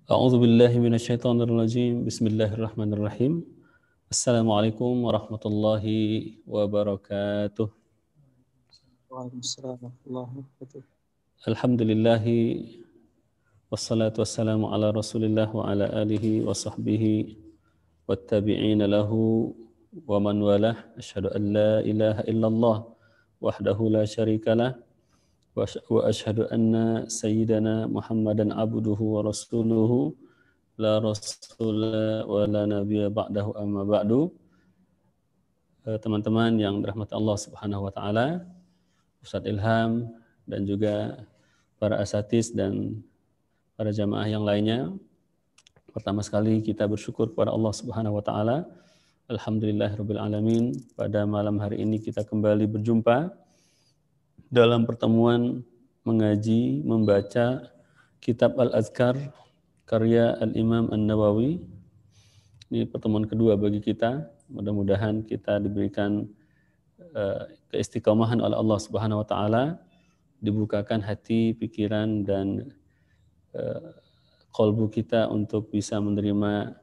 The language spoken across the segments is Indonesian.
A'udzu billahi minasyaitonir rajim. Bismillahirrahmanirrahim. Assalamualaikum warahmatullahi wabarakatuh. Waalaikumsalam warahmatullahi wabarakatuh. Alhamdulillahi wassalatu wassalamu ala Rasulillah wa ala alihi wa sahbihi wattabi'ina lahu wa man walah. Asyhadu an la ilaha illallah wahdahu la syarikalah wa asyhadu anna sayyidana Muhammadan abduhu wa rasuluhu la rasula wa la nabiyya ba'dahu amma ba'du. Teman-teman yang dirahmati Allah Subhanahu wa taala, Ustadz Ilham dan juga para asatiz dan para jamaah yang lainnya. Pertama sekali kita bersyukur kepada Allah Subhanahu wa taala. Alhamdulillahirabbil alamin. Pada malam hari ini kita kembali berjumpa dalam pertemuan mengaji, membaca kitab Al-Azkar karya Al-Imam An-Nawawi. Ini pertemuan kedua bagi kita. Mudah-mudahan kita diberikan keistiqomahan oleh Allah Subhanahu wa taala, dibukakan hati, pikiran dan qalbu kita untuk bisa menerima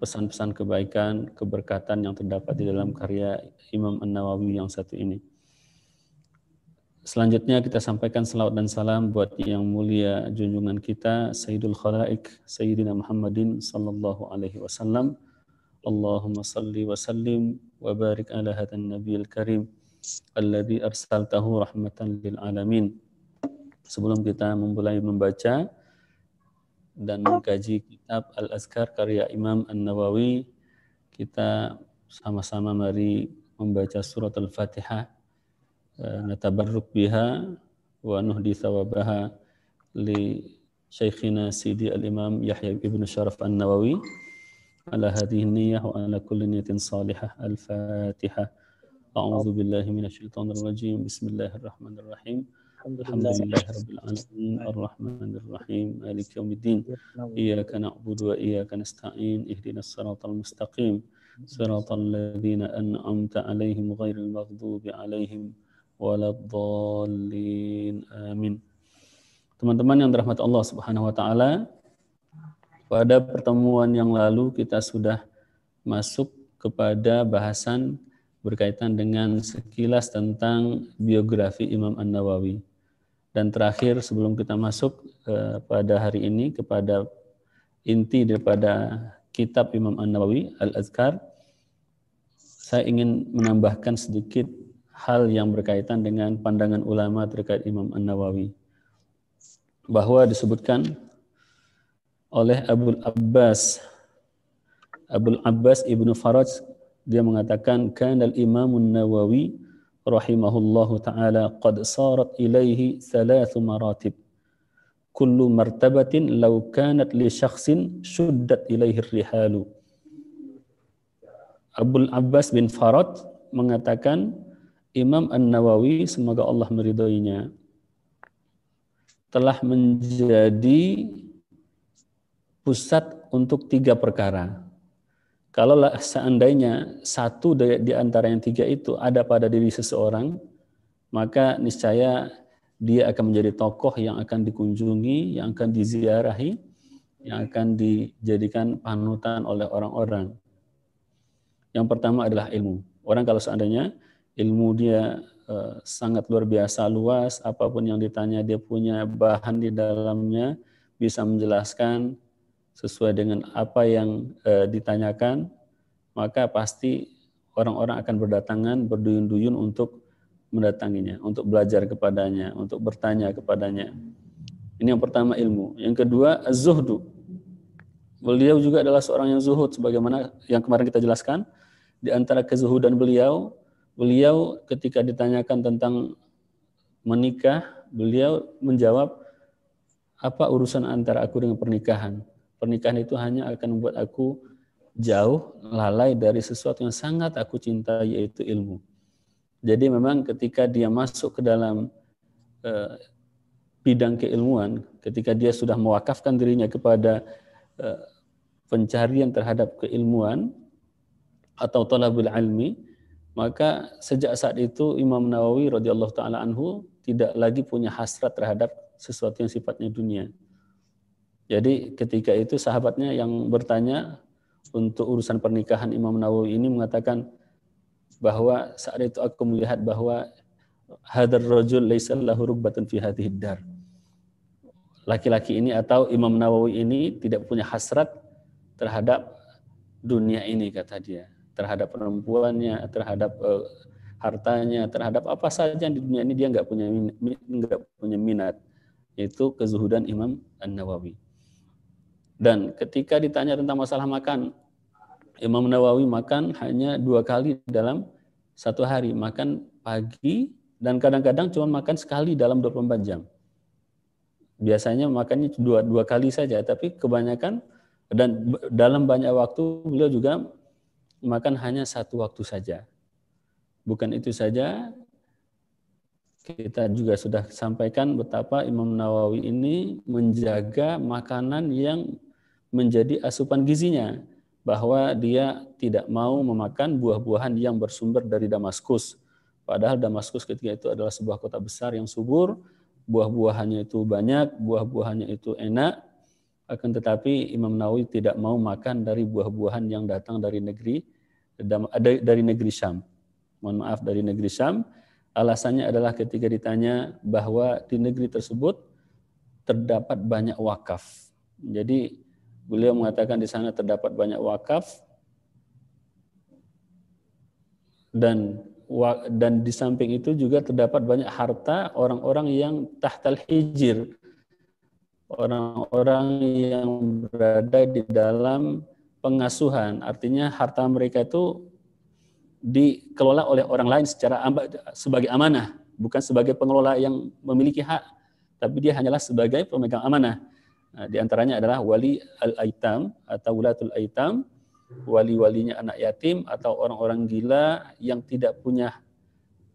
pesan-pesan kebaikan, keberkatan yang terdapat di dalam karya Imam An-Nawawi yang satu ini. Selanjutnya kita sampaikan salawat dan salam buat yang mulia junjungan kita Sayyidul Khalaik Sayyidina Muhammadin sallallahu alaihi wasallam. Allahumma salli wa sallim wa barik ala hadan nabiyil karim alladzi arsaltahu rahmatan lil alamin. Sebelum kita memulai membaca dan mengkaji kitab Al-Azkar karya Imam An-Nawawi, kita sama-sama mari membaca surat Al-Fatihah, natabarruk biha wa nuhdi thawabaha li Syekhina Sidi Al-Imam Yahya ibn Sharaf An-Nawawi ala hadhihi niyyah wa ala kulli niyatin salihah. Al-Fatihah. A'udzu billahi minasyaitonir rajim. Bismillahirrahmanirrahim. Alhamdulillahirabbil alamin arrahmanir rahim maliki yaumiddin. Iyyaka na'budu wa iyyaka nasta'in. Ihdinas siratal mustaqim. Siratal ladzina an'amta 'alaihim ghairil maghdubi 'alaihim waladdallin. Amin. Teman-teman yang dirahmati Allah Subhanahu wa taala, pada pertemuan yang lalu kita sudah masuk kepada bahasan berkaitan dengan sekilas tentang biografi Imam An-Nawawi. Dan terakhir sebelum kita masuk pada hari ini kepada inti daripada kitab Imam An-Nawawi Al-Azkar, saya ingin menambahkan sedikit hal yang berkaitan dengan pandangan ulama terkait Imam An-Nawawi. Bahwa disebutkan oleh Abul Abbas Ibnu Faraj, dia mengatakan kanal Imamun Nawawi rahimahullahu ta'ala qad sarat ilaihi thalathu maratib kullu martabatin law kanat li syakhsin shuddat ilaihi rihalu. Abul Abbas bin Faraj mengatakan Imam An-Nawawi, semoga Allah meridhoinya, telah menjadi pusat untuk 3 perkara. Kalau seandainya satu di antara yang 3 itu ada pada diri seseorang, maka niscaya dia akan menjadi tokoh yang akan dikunjungi, yang akan diziarahi, yang akan dijadikan panutan oleh orang-orang. Yang pertama adalah ilmu. Orang kalau seandainya ilmu dia sangat luar biasa luas, apapun yang ditanya dia punya bahan di dalamnya, bisa menjelaskan sesuai dengan apa yang ditanyakan, maka pasti orang-orang akan berdatangan, berduyun-duyun untuk mendatanginya, untuk belajar kepadanya, untuk bertanya kepadanya. Ini yang pertama, ilmu. Yang kedua, az-zuhdu. Beliau juga adalah seorang yang zuhud, sebagaimana yang kemarin kita jelaskan. Di antara kezuhudan beliau ketika ditanyakan tentang menikah, beliau menjawab, apa urusan antara aku dengan pernikahan? Pernikahan itu hanya akan membuat aku jauh, lalai dari sesuatu yang sangat aku cintai, yaitu ilmu. Jadi memang ketika dia masuk ke dalam bidang keilmuan, ketika dia sudah mewakafkan dirinya kepada pencarian terhadap keilmuan atau talabul ilmi, maka sejak saat itu Imam Nawawi radhiyallahu taala anhu tidak lagi punya hasrat terhadap sesuatu yang sifatnya dunia. Jadi ketika itu sahabatnya yang bertanya untuk urusan pernikahan Imam Nawawi ini mengatakan bahwa saat itu aku melihat bahwa hadar rajul laisa lahu rubbatun fi hadhihi dar. Laki-laki ini atau Imam Nawawi ini tidak punya hasrat terhadap dunia ini, kata dia, terhadap perempuannya, terhadap hartanya, terhadap apa saja di dunia ini dia nggak punya minat. Itu kezuhudan Imam An-Nawawi. Dan ketika ditanya tentang masalah makan, Imam Nawawi makan hanya 2 kali dalam 1 hari, makan pagi dan kadang-kadang cuma makan sekali dalam 24 jam. Biasanya makannya dua kali saja, tapi kebanyakan dan dalam banyak waktu beliau juga makan hanya 1 waktu saja. Bukan itu saja, kita juga sudah sampaikan betapa Imam Nawawi ini menjaga makanan yang menjadi asupan gizinya, bahwa dia tidak mau memakan buah-buahan yang bersumber dari Damaskus. Padahal Damaskus ketika itu adalah sebuah kota besar yang subur, buah-buahannya itu banyak, buah-buahannya itu enak, akan tetapi Imam Nawawi tidak mau makan dari buah-buahan yang datang dari negeri Syam. Mohon maaf, dari negeri Syam. Alasannya adalah ketika ditanya bahwa di negeri tersebut terdapat banyak wakaf. Jadi beliau mengatakan di sana terdapat banyak wakaf dan di samping itu juga terdapat banyak harta orang-orang yang tahtal hijir, orang-orang yang berada di dalam pengasuhan. Artinya harta mereka itu dikelola oleh orang lain sebagai amanah, bukan sebagai pengelola yang memiliki hak, tapi dia hanyalah sebagai pemegang amanah. Nah, di antaranya adalah wali al-aitam atau wulatul aitam, wali-walinya anak yatim atau orang-orang gila yang tidak punya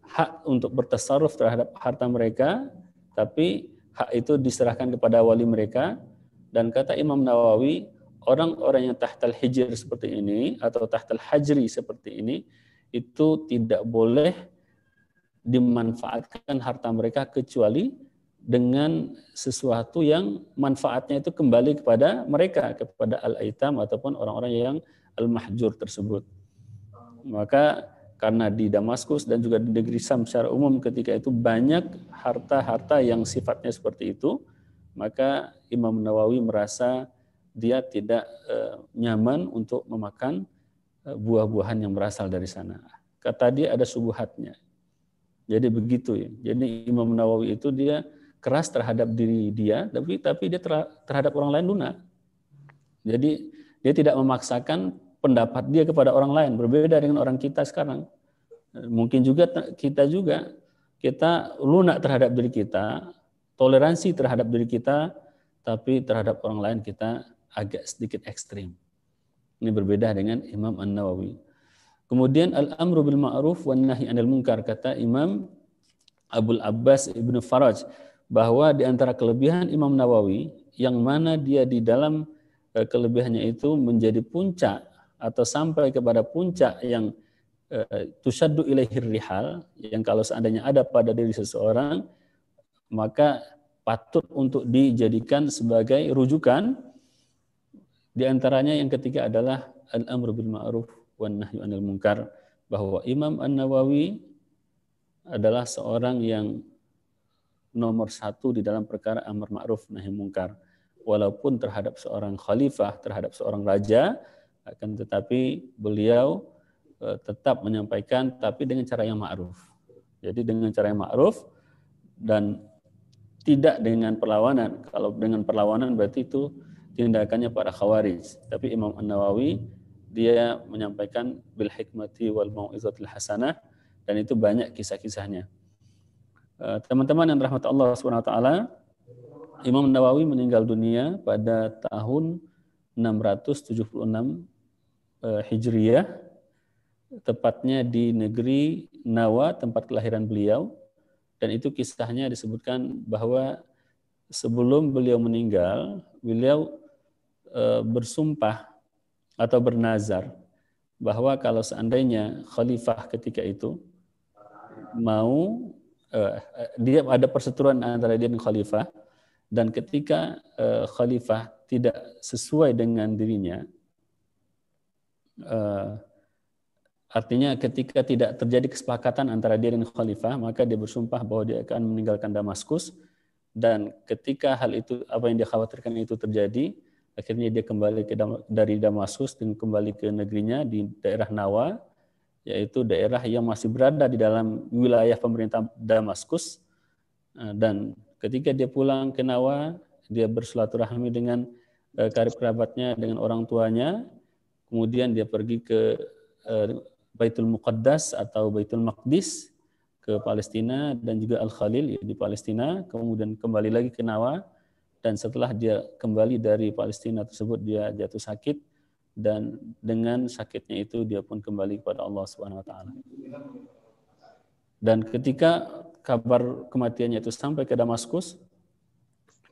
hak untuk bertasarruf terhadap harta mereka, tapi hak itu diserahkan kepada wali mereka. Dan kata Imam Nawawi, orang-orang yang tahtal hijr seperti ini atau tahtal hajri seperti ini itu tidak boleh dimanfaatkan harta mereka kecuali dengan sesuatu yang manfaatnya itu kembali kepada mereka, kepada al-aitam ataupun orang-orang yang al-mahjur tersebut. Maka karena di Damaskus dan juga di negeri Syam secara umum ketika itu banyak harta-harta yang sifatnya seperti itu, maka Imam Nawawi merasa dia tidak nyaman untuk memakan buah-buahan yang berasal dari sana. Kata dia ada subuhatnya. Jadi begitu ya. Jadi Imam Nawawi itu dia keras terhadap diri dia, tapi dia terhadap orang lain lunak. Jadi dia tidak memaksakan pendapat dia kepada orang lain, berbeda dengan orang kita sekarang. Mungkin juga kita lunak terhadap diri kita, toleransi terhadap diri kita, tapi terhadap orang lain kita agak sedikit ekstrim. Ini berbeda dengan Imam An-Nawawi. Kemudian al-amru bil ma'ruf wan nahi 'anil munkar, kata Imam Abul Abbas Ibnu Faraj, bahwa di antara kelebihan Imam Nawawi yang mana dia di dalam kelebihannya itu menjadi puncak atau sampai kepada puncak yang tusyaddu ilaihir rihal, yang kalau seandainya ada pada diri seseorang maka patut untuk dijadikan sebagai rujukan. Di antaranya yang ketiga adalah al-amru bil ma'ruf wan nahyu 'anil munkar, bahwa Imam An-Nawawi adalah seorang yang nomor 1 di dalam perkara amar ma'ruf nahi munkar, walaupun terhadap seorang khalifah, terhadap seorang raja, akan tetapi beliau tetap menyampaikan tapi dengan cara yang ma'ruf. Jadi dengan cara yang ma'ruf dan tidak dengan perlawanan. Kalau dengan perlawanan berarti itu tindakannya para khawarij. Tapi Imam An-Nawawi dia menyampaikan bil hikmati wal mau'izatil hasanah, dan itu banyak kisah-kisahnya. Teman-teman yang rahmat Allah SWT, Imam Nawawi meninggal dunia pada tahun 676 Hijriyah, tepatnya di negeri Nawa, tempat kelahiran beliau. Dan itu kisahnya disebutkan bahwa sebelum beliau meninggal, beliau bersumpah atau bernazar bahwa kalau seandainya khalifah ketika itu mau dia ada perseteruan antara dia dan khalifah, dan ketika khalifah tidak sesuai dengan dirinya, artinya ketika tidak terjadi kesepakatan antara dia dan khalifah, maka dia bersumpah bahwa dia akan meninggalkan Damaskus, dan ketika hal itu, apa yang dia khawatirkan itu terjadi, akhirnya dia kembali dari Damaskus dan kembali ke negerinya di daerah Nawa, yaitu daerah yang masih berada di dalam wilayah pemerintah Damaskus. Dan ketika dia pulang ke Nawa, dia bersilaturahmi dengan karib kerabatnya, dengan orang tuanya. Kemudian dia pergi ke Baitul Muqaddas atau Baitul Maqdis ke Palestina, dan juga Al-Khalil di Palestina. Kemudian kembali lagi ke Nawa, dan setelah dia kembali dari Palestina tersebut, dia jatuh sakit, dan dengan sakitnya itu dia pun kembali kepada Allah Subhanahu wa taala. Dan ketika kabar kematiannya itu sampai ke Damaskus,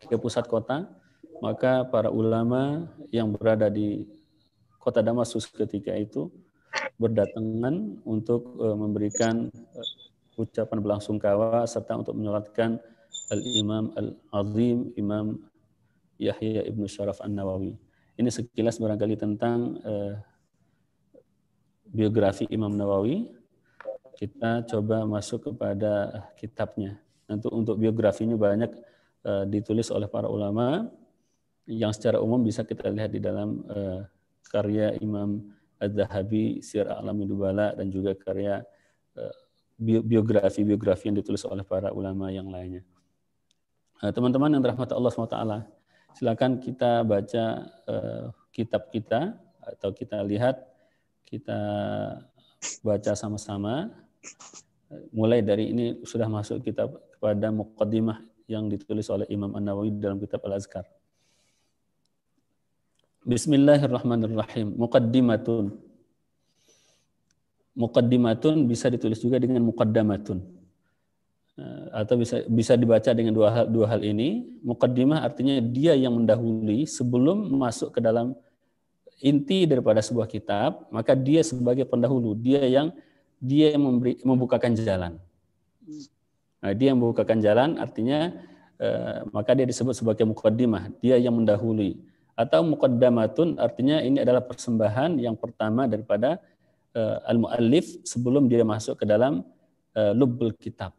ke pusat kota, maka para ulama yang berada di kota Damaskus ketika itu berdatangan untuk memberikan ucapan belasungkawa serta untuk menyolatkan Al-Imam Al-Azim, Imam Yahya Ibnu Syaraf An-Nawawi. Ini sekilas barangkali tentang biografi Imam Nawawi. Kita coba masuk kepada kitabnya. Untuk biografinya banyak ditulis oleh para ulama, yang secara umum bisa kita lihat di dalam karya Imam Az-Zahabi, Syiar A'lamin Nubala, dan juga karya biografi yang ditulis oleh para ulama yang lainnya. Teman-teman yang dirahmati Allah SWT, silakan kita baca kitab kita, atau kita lihat, kita baca sama-sama. Mulai dari ini sudah masuk kitab kepada muqaddimah yang ditulis oleh Imam An-Nawawi dalam kitab Al-Azkar. Bismillahirrahmanirrahim. Muqaddimatun. Muqaddimatun bisa ditulis juga dengan muqaddamatun. Atau bisa dibaca dengan dua hal ini. Muqaddimah artinya dia yang mendahului sebelum masuk ke dalam inti daripada sebuah kitab, maka dia sebagai pendahulu, dia yang membukakan jalan. Nah, dia yang membukakan jalan artinya maka dia disebut sebagai muqaddimah, dia yang mendahului. Atau muqaddamatun artinya ini adalah persembahan yang pertama daripada al-muallif sebelum dia masuk ke dalam lubbul kitab.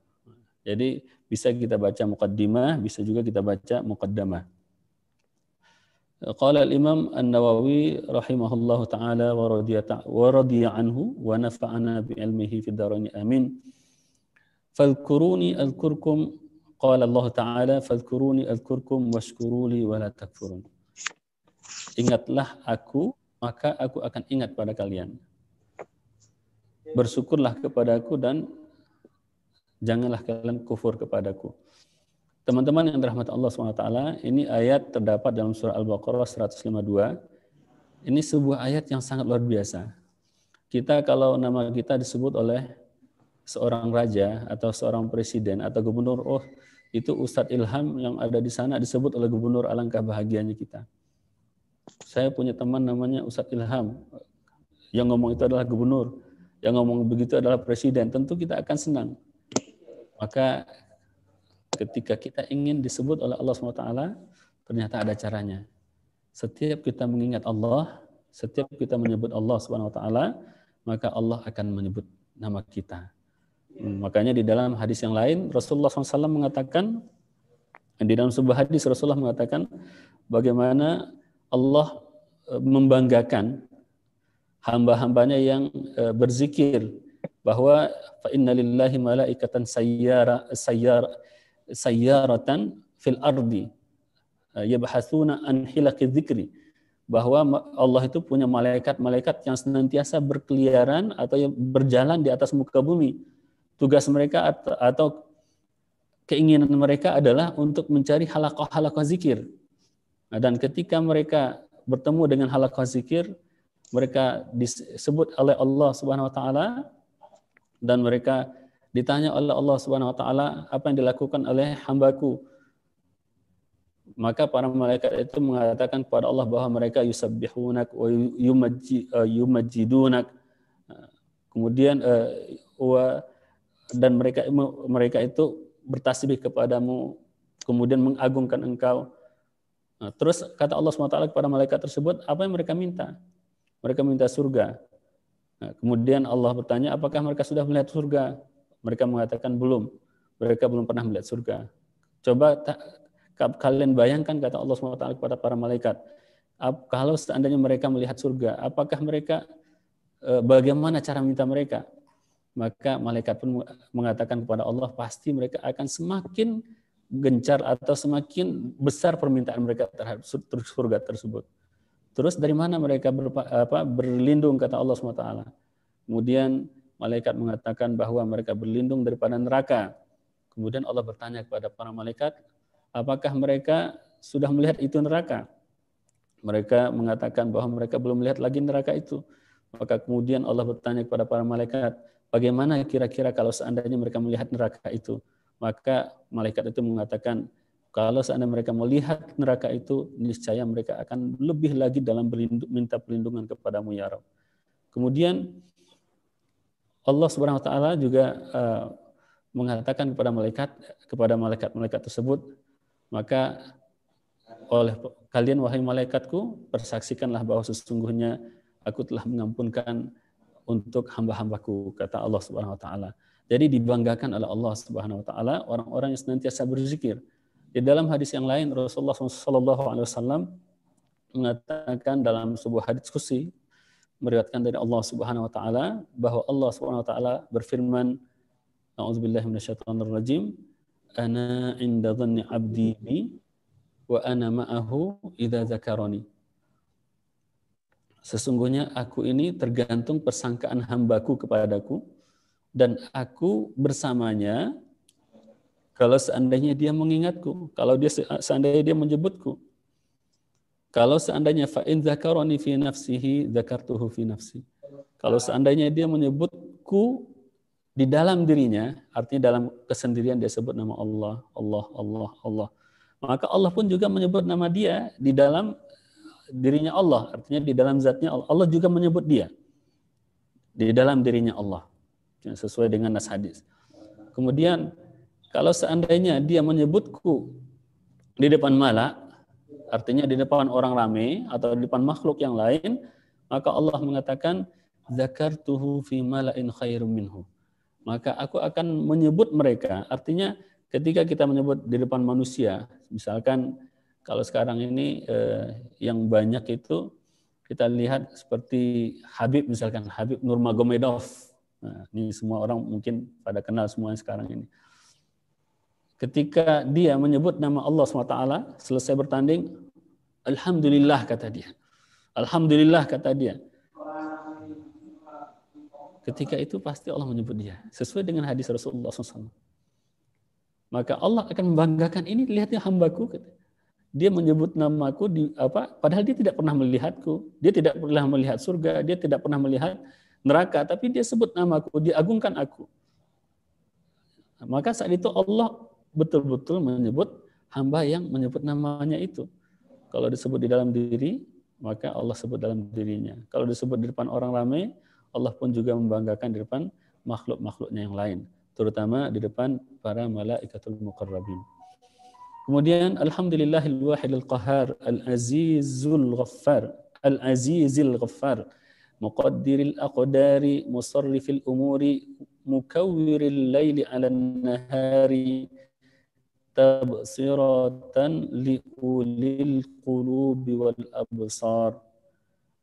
Jadi bisa kita baca muqaddimah, bisa juga kita baca muqaddamah. Qala al-Imam An-Nawawi rahimahullahu ta'ala wa radiya anhu wa nafa'ana bi ilmihi fid dharain amin. Fadhkuruni adhkurkum, qala Allah ta'ala fadhkuruni adhkurkum washkuruli wa la takfurun. Ingatlah aku, maka aku akan ingat pada kalian. Bersyukurlah kepadaku dan janganlah kalian kufur kepadaku. Teman-teman yang dirahmati Allah SWT, ini ayat terdapat dalam surah Al-Baqarah 152. Ini sebuah ayat yang sangat luar biasa. Kita kalau nama kita disebut oleh seorang raja atau seorang presiden atau gubernur, oh itu Ustadz Ilham yang ada di sana disebut oleh gubernur, alangkah bahagianya kita. Saya punya teman namanya Ustadz Ilham, yang ngomong itu adalah gubernur, yang ngomong begitu adalah presiden, tentu kita akan senang. Maka ketika kita ingin disebut oleh Allah SWT, ternyata ada caranya. Setiap kita mengingat Allah, setiap kita menyebut Allah SWT, maka Allah akan menyebut nama kita. Makanya di dalam hadis yang lain, Rasulullah SAW mengatakan, di dalam sebuah hadis Rasulullah mengatakan, bagaimana Allah membanggakan hamba-hambanya yang berzikir, bahwa fa inna lillahi malaikatan sayyaratan fil ardi yabhatsuna an hilaqi dzikri, bahwa Allah itu punya malaikat-malaikat yang senantiasa berkeliaran atau yang berjalan di atas muka bumi. Tugas mereka atau keinginan mereka adalah untuk mencari halaqah-halaqah zikir. Dan ketika mereka bertemu dengan halaqah zikir, mereka disebut oleh Allah Subhanahu wa taala, dan mereka ditanya oleh Allah Subhanahu wa taala, apa yang dilakukan oleh hambaku? Maka para malaikat itu mengatakan kepada Allah bahwa mereka yusabbihunak wa yumajjidunak. Kemudian dan mereka itu bertasbih kepadamu, kemudian mengagungkan engkau. Nah, terus kata Allah SWT kepada malaikat tersebut, apa yang mereka minta? Mereka minta surga. Nah, kemudian Allah bertanya, apakah mereka sudah melihat surga? Mereka mengatakan belum. Mereka belum pernah melihat surga. Coba kalian bayangkan, kata Allah SWT kepada para malaikat, kalau seandainya mereka melihat surga, apakah mereka, bagaimana cara minta mereka? Maka malaikat pun mengatakan kepada Allah, pasti mereka akan semakin gencar atau semakin besar permintaan mereka terhadap surga tersebut. Terus dari mana mereka berlindung, kata Allah SWT. Kemudian malaikat mengatakan bahwa mereka berlindung daripada neraka. Kemudian Allah bertanya kepada para malaikat, apakah mereka sudah melihat itu neraka? Mereka mengatakan bahwa mereka belum melihat lagi neraka itu. Maka kemudian Allah bertanya kepada para malaikat, bagaimana kira-kira kalau seandainya mereka melihat neraka itu? Maka malaikat itu mengatakan, kalau seandainya mereka melihat neraka itu, niscaya mereka akan lebih lagi dalam minta perlindungan kepadamu ya Rabb. Kemudian Allah Subhanahu wa taala juga mengatakan kepada malaikat tersebut, maka oleh kalian wahai malaikatku, persaksikanlah bahwa sesungguhnya aku telah mengampunkan untuk hamba-hambaku, kata Allah Subhanahu wa taala. Jadi dibanggakan oleh Allah Subhanahu wa taala orang-orang yang senantiasa berzikir. Di dalam hadis yang lain Rasulullah SAW mengatakan dalam sebuah hadis qudsi, meriwayatkan dari Allah Subhanahu wa taala bahwa Allah Subhanahu wa taala berfirman, a'udzubillahi minasyaitonirrajim, ana 'inda dhanni 'abdi bi wa ana ma'ahu idza dzakarani. Sesungguhnya aku ini tergantung persangkaan hambaku kepadaku, dan aku bersamanya kalau seandainya dia mengingatku, kalau dia seandainya dia menyebutku. Kalau seandainya fa'in dzakarani fi nafsihi dzakartuhu fi nafsi. Kalau seandainya dia menyebutku di dalam dirinya, artinya dalam kesendirian dia sebut nama Allah, Allah, Allah, Allah. Maka Allah pun juga menyebut nama dia di dalam dirinya Allah, artinya di dalam zatnya Allah. Allah juga menyebut dia di dalam dirinya Allah, sesuai dengan nas hadis. Kemudian kalau seandainya dia menyebutku di depan malak, artinya di depan orang ramai atau di depan makhluk yang lain, maka Allah mengatakan dzakartuhu fi mala'in khairum minhu. Maka aku akan menyebut mereka, artinya ketika kita menyebut di depan manusia, misalkan kalau sekarang ini yang banyak itu kita lihat seperti Habib, misalkan Habib Nurmagomedov. Nah, ini semua orang mungkin pada kenal semua sekarang ini. Ketika dia menyebut nama Allah SWT, selesai bertanding, Alhamdulillah kata dia. Alhamdulillah kata dia. Ketika itu pasti Allah menyebut dia. Sesuai dengan hadis Rasulullah SAW. Maka Allah akan membanggakan, ini lihatnya hambaku. Dia menyebut namaku, padahal dia tidak pernah melihatku. Dia tidak pernah melihat surga. Dia tidak pernah melihat neraka. Tapi dia sebut namaku, dia agungkan aku. Maka saat itu Allah betul-betul menyebut hamba yang menyebut namanya itu. Kalau disebut di dalam diri, maka Allah sebut dalam dirinya. Kalau disebut di depan orang ramai, Allah pun juga membanggakan di depan makhluk-makhluknya yang lain, terutama di depan para malaikatul muqarrabin. Kemudian alhamdulillahil wahidil qahhar al-azizul ghaffar, al-azizil ghaffar, muqaddiril aqdari, musarrifil umuri, mukawwiril laili 'alan nahari, tabsiratan liulil qulubi wal absar,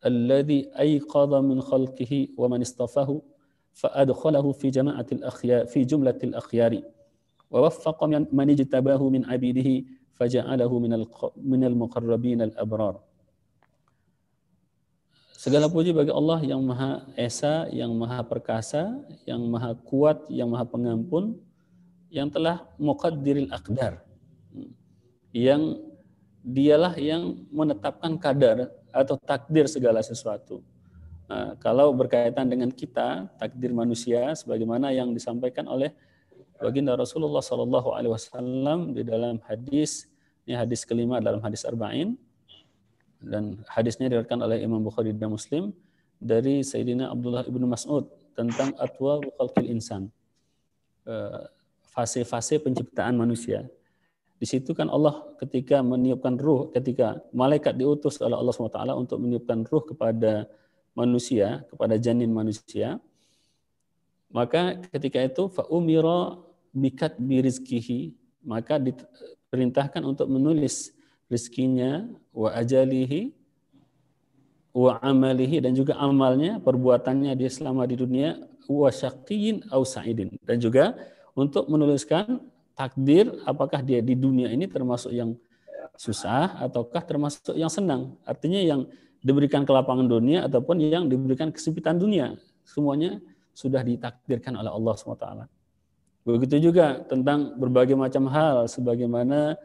alladhi ayqadha min khalqihi wa man istafahu fa adkhalahu fi jama'atil akhyar fi jumlatil akhyari wa waffaqa man ijtabahu min 'abidihi faja'alahu minal muqarrabin al abrar. Segala puji bagi Allah yang Maha Esa, yang Maha Perkasa, yang Maha Kuat, yang Maha Pengampun, yang telah muqaddiril aqdar, yang dialah yang menetapkan kadar atau takdir segala sesuatu. Nah, kalau berkaitan dengan kita, takdir manusia, sebagaimana yang disampaikan oleh baginda Rasulullah SAW di dalam hadis, ini hadis kelima dalam hadis Arba'in, dan hadisnya diriwayatkan oleh Imam Bukhari dan Muslim dari Sayyidina Abdullah ibnu Mas'ud tentang atwa khalqil insan, fase-fase penciptaan manusia. Di situ kan Allah ketika meniupkan ruh, ketika malaikat diutus oleh Allah SWT untuk meniupkan ruh kepada manusia, kepada janin manusia, maka ketika itu fa'umira bikatbi rizkihi, maka diperintahkan untuk menulis rizkinya, wa ajalihi, wa amalihi, dan juga amalnya, perbuatannya dia selama di dunia, wa syaqiyyin aw sa'idin, dan juga untuk menuliskan takdir apakah dia di dunia ini termasuk yang susah ataukah termasuk yang senang. Artinya yang diberikan kelapangan dunia ataupun yang diberikan kesempitan dunia. Semuanya sudah ditakdirkan oleh Allah SWT. Begitu juga tentang berbagai macam hal sebagaimana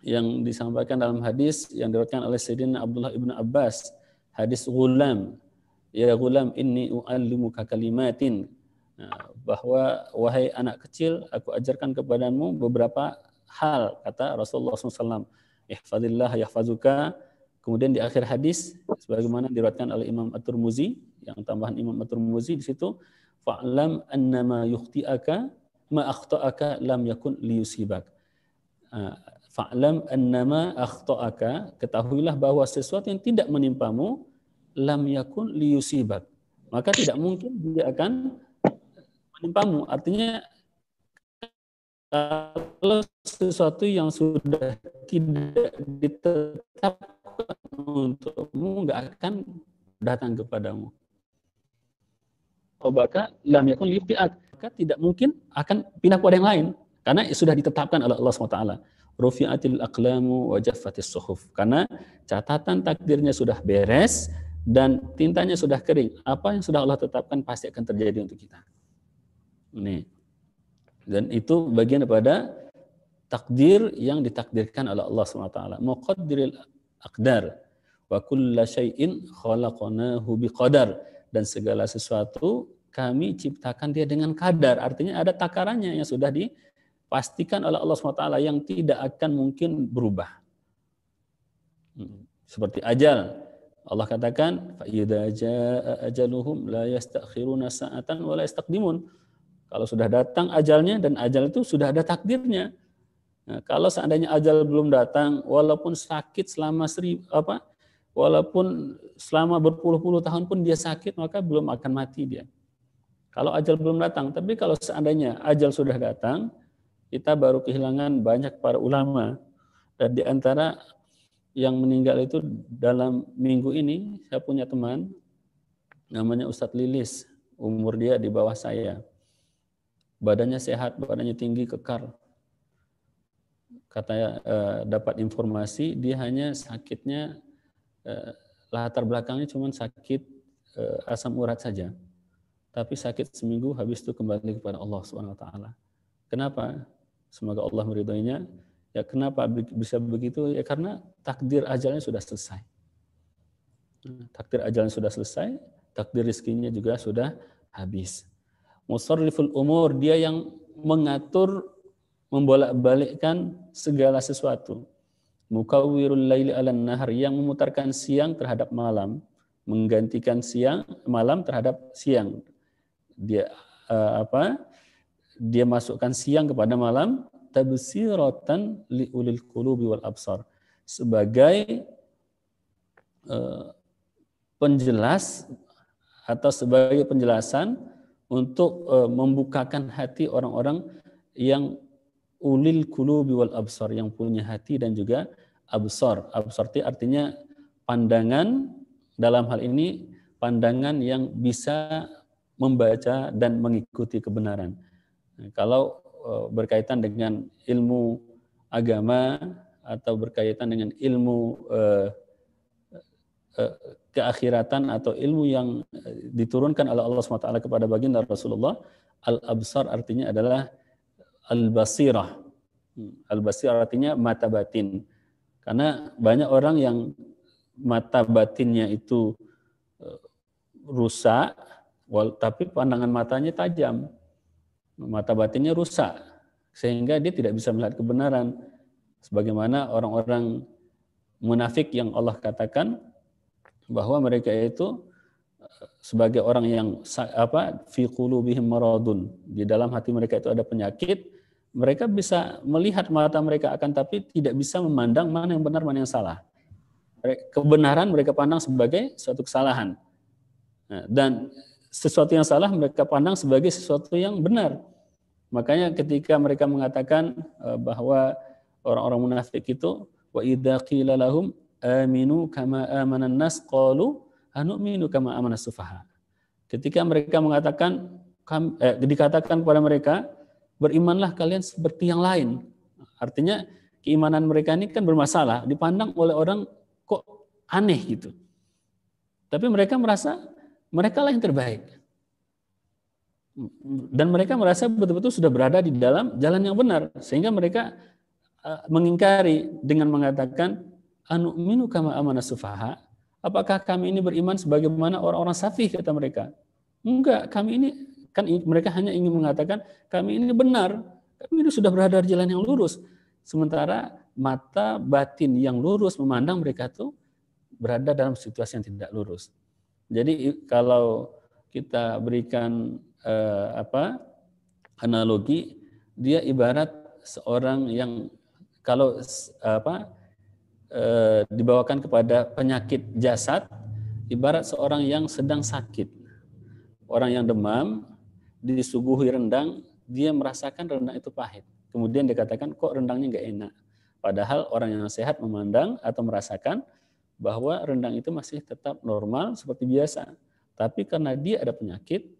yang disampaikan dalam hadis yang diriwayatkan oleh Sayyidina Abdullah ibn Abbas, hadis ghulam, ya ghulam inni u'allimuka kalimatin, bahwa wahai anak kecil, aku ajarkan kepadamu beberapa hal, kata Rasulullah SAW. Ihfadillah yahfazuka. Kemudian di akhir hadis, sebagaimana diriwayatkan oleh Imam At-Tirmizi, yang tambahan Imam At-Tirmizi di situ, fa'lam annama yukhti'aka ma akhta'aka lam yakun liyusibak. Fa'lam annama akhta'aka, ketahuilah bahwa sesuatu yang tidak menimpamu lam yakun liyusibak, maka tidak mungkin dia akan menimpamu. Artinya kalau sesuatu yang sudah tidak ditetapkan untukmu nggak akan datang kepadamu. Obaka lam yakun lifi'at, maka tidak mungkin akan pindah kepada yang lain karena sudah ditetapkan oleh Allah SWT. Rufi'atil aqlamu wa jaffatis suhuf, karena catatan takdirnya sudah beres dan tintanya sudah kering. Apa yang sudah Allah tetapkan pasti akan terjadi untuk kita. Nih. Dan itu bagian daripada takdir yang ditakdirkan oleh Allah SWT. Muqaddiril aqdar wa kulla syai'in khalaqnahu biqadar, dan segala sesuatu kami ciptakan dia dengan kadar. Artinya ada takarannya yang sudah dipastikan oleh Allah SWT yang tidak akan mungkin berubah. Seperti ajal. Allah katakan fa idza jaa ajaluhum la yastakhiruna sa'atan wa la yastaqdimun. Kalau sudah datang ajalnya, dan ajal itu sudah ada takdirnya. Nah, kalau seandainya ajal belum datang, walaupun sakit selama walaupun selama berpuluh-puluh tahun pun dia sakit, maka belum akan mati dia. Kalau ajal belum datang, tapi kalau seandainya ajal sudah datang, kita baru kehilangan banyak para ulama. Dan di antara yang meninggal itu dalam minggu ini, saya punya teman, namanya Ustadz Lilis, umur dia di bawah saya. Badannya sehat, badannya tinggi, kekar. Katanya dapat informasi, dia hanya sakitnya, latar belakangnya cuma sakit asam urat saja. Tapi sakit seminggu, habis itu kembali kepada Allah SWT. Kenapa? Semoga Allah meridhoinya. Ya kenapa bisa begitu? Ya karena takdir ajalnya sudah selesai. Takdir ajalnya sudah selesai, takdir rizkinya juga sudah habis. Musarriful umur, dia yang mengatur, membolak-balikkan segala sesuatu. Mukawwirul laili 'alan nahar, yang memutarkan siang terhadap malam, menggantikan malam terhadap siang. Dia Dia masukkan siang kepada malam, tabsiratan liulil qulubi wal absar, sebagai penjelas atau sebagai penjelasan untuk membukakan hati orang-orang yang ulil qulubi wal absar, yang punya hati dan juga absar. Absar itu artinya pandangan, dalam hal ini pandangan yang bisa membaca dan mengikuti kebenaran. Kalau berkaitan dengan ilmu agama atau berkaitan dengan ilmu keakhiratan atau ilmu yang diturunkan oleh Allah SWT kepada baginda Rasulullah, al-absar artinya adalah al-basirah. Al-basirah artinya mata batin. Karena banyak orang yang mata batinnya itu rusak, tapi pandangan matanya tajam. Mata batinnya rusak, sehingga dia tidak bisa melihat kebenaran. Sebagaimana orang-orang munafik yang Allah katakan bahwa mereka itu sebagai orang yang fi qulubihim maradun, di dalam hati mereka itu ada penyakit, Mereka bisa melihat, mata mereka akan, tapi tidak bisa memandang mana yang benar, mana yang salah. Kebenaran mereka pandang sebagai suatu kesalahan. Nah, dan sesuatu yang salah mereka pandang sebagai sesuatu yang benar. Makanya ketika mereka mengatakan bahwa orang-orang munafik itu, wa idza qila lahum aminu kama amanan nas qalu anu'minu kama amanas sufaha. Ketika mereka mengatakan, dikatakan kepada mereka, berimanlah kalian seperti yang lain. Artinya keimanan mereka ini kan bermasalah, dipandang oleh orang kok aneh gitu. Tapi mereka merasa mereka lah yang terbaik. Dan mereka merasa betul-betul sudah berada di dalam jalan yang benar. Sehingga mereka mengingkari dengan mengatakan, anu'minu kama amanas sufaha. Apakah kami ini beriman sebagaimana orang-orang safih, kata mereka. Enggak, kami ini, kan mereka hanya ingin mengatakan, kami ini benar, kami ini sudah berada di jalan yang lurus. Sementara mata batin yang lurus memandang mereka itu berada dalam situasi yang tidak lurus. Jadi kalau kita berikan analogi, dia ibarat seorang yang kalau dibawakan kepada penyakit jasad, ibarat seorang yang sedang sakit. Orang yang demam disuguhi rendang, dia merasakan rendang itu pahit. Kemudian dia katakan, kok rendangnya nggak enak. Padahal orang yang sehat memandang atau merasakan bahwa rendang itu masih tetap normal seperti biasa. Tapi karena dia ada penyakit,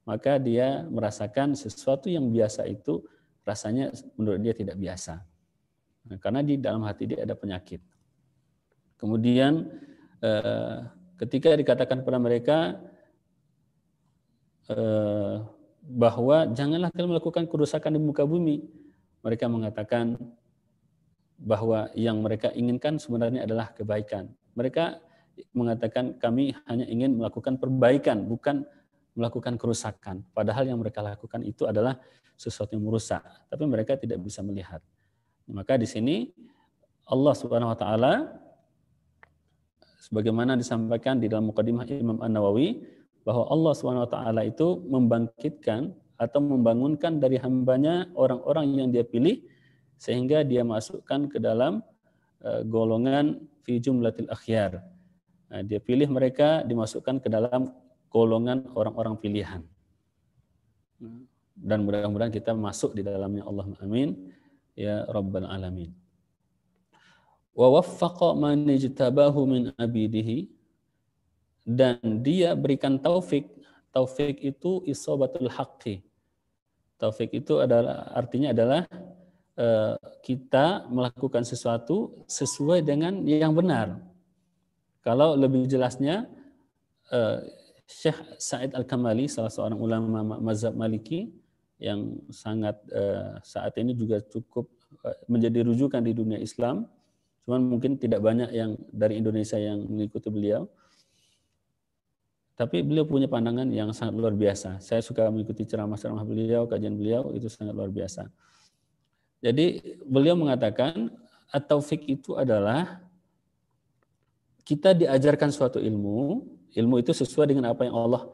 maka dia merasakan sesuatu yang biasa itu rasanya menurut dia tidak biasa. Nah, karena di dalam hati dia ada penyakit. Kemudian ketika dikatakan kepada mereka bahwa janganlah kalian melakukan kerusakan di muka bumi, mereka mengatakan bahwa yang mereka inginkan sebenarnya adalah kebaikan. Mereka mengatakan kami hanya ingin melakukan perbaikan, bukan melakukan kerusakan. Padahal yang mereka lakukan itu adalah sesuatu yang merusak, tapi mereka tidak bisa melihat. Maka di sini Allah Subhanahu wa taala sebagaimana disampaikan di dalam mukadimah Imam An-Nawawi, bahwa Allah Subhanahu wa taala itu membangkitkan atau membangunkan dari hambanya orang-orang yang dia pilih sehingga dia masukkan ke dalam golongan fi jumlatil akhyar. Nah, dia pilih mereka dimasukkan ke dalam golongan orang-orang pilihan. Dan mudah-mudahan kita masuk di dalamnya, Allahumma amin ya rabbal alamin. Wa waffaqa man ijtabahu min abidihi, dan dia berikan taufik. Taufik itu isobatul haqqi. Taufik itu artinya adalah kita melakukan sesuatu sesuai dengan yang benar. Kalau lebih jelasnya, Syekh Sa'id Al-Kamali, salah seorang ulama mazhab Maliki yang sangat saat ini juga cukup menjadi rujukan di dunia Islam, cuman mungkin tidak banyak yang dari Indonesia yang mengikuti beliau. Tapi beliau punya pandangan yang sangat luar biasa. Saya suka mengikuti ceramah-ceramah beliau, kajian beliau, itu sangat luar biasa. Jadi beliau mengatakan, at-taufik itu adalah kita diajarkan suatu ilmu, ilmu itu sesuai dengan apa yang Allah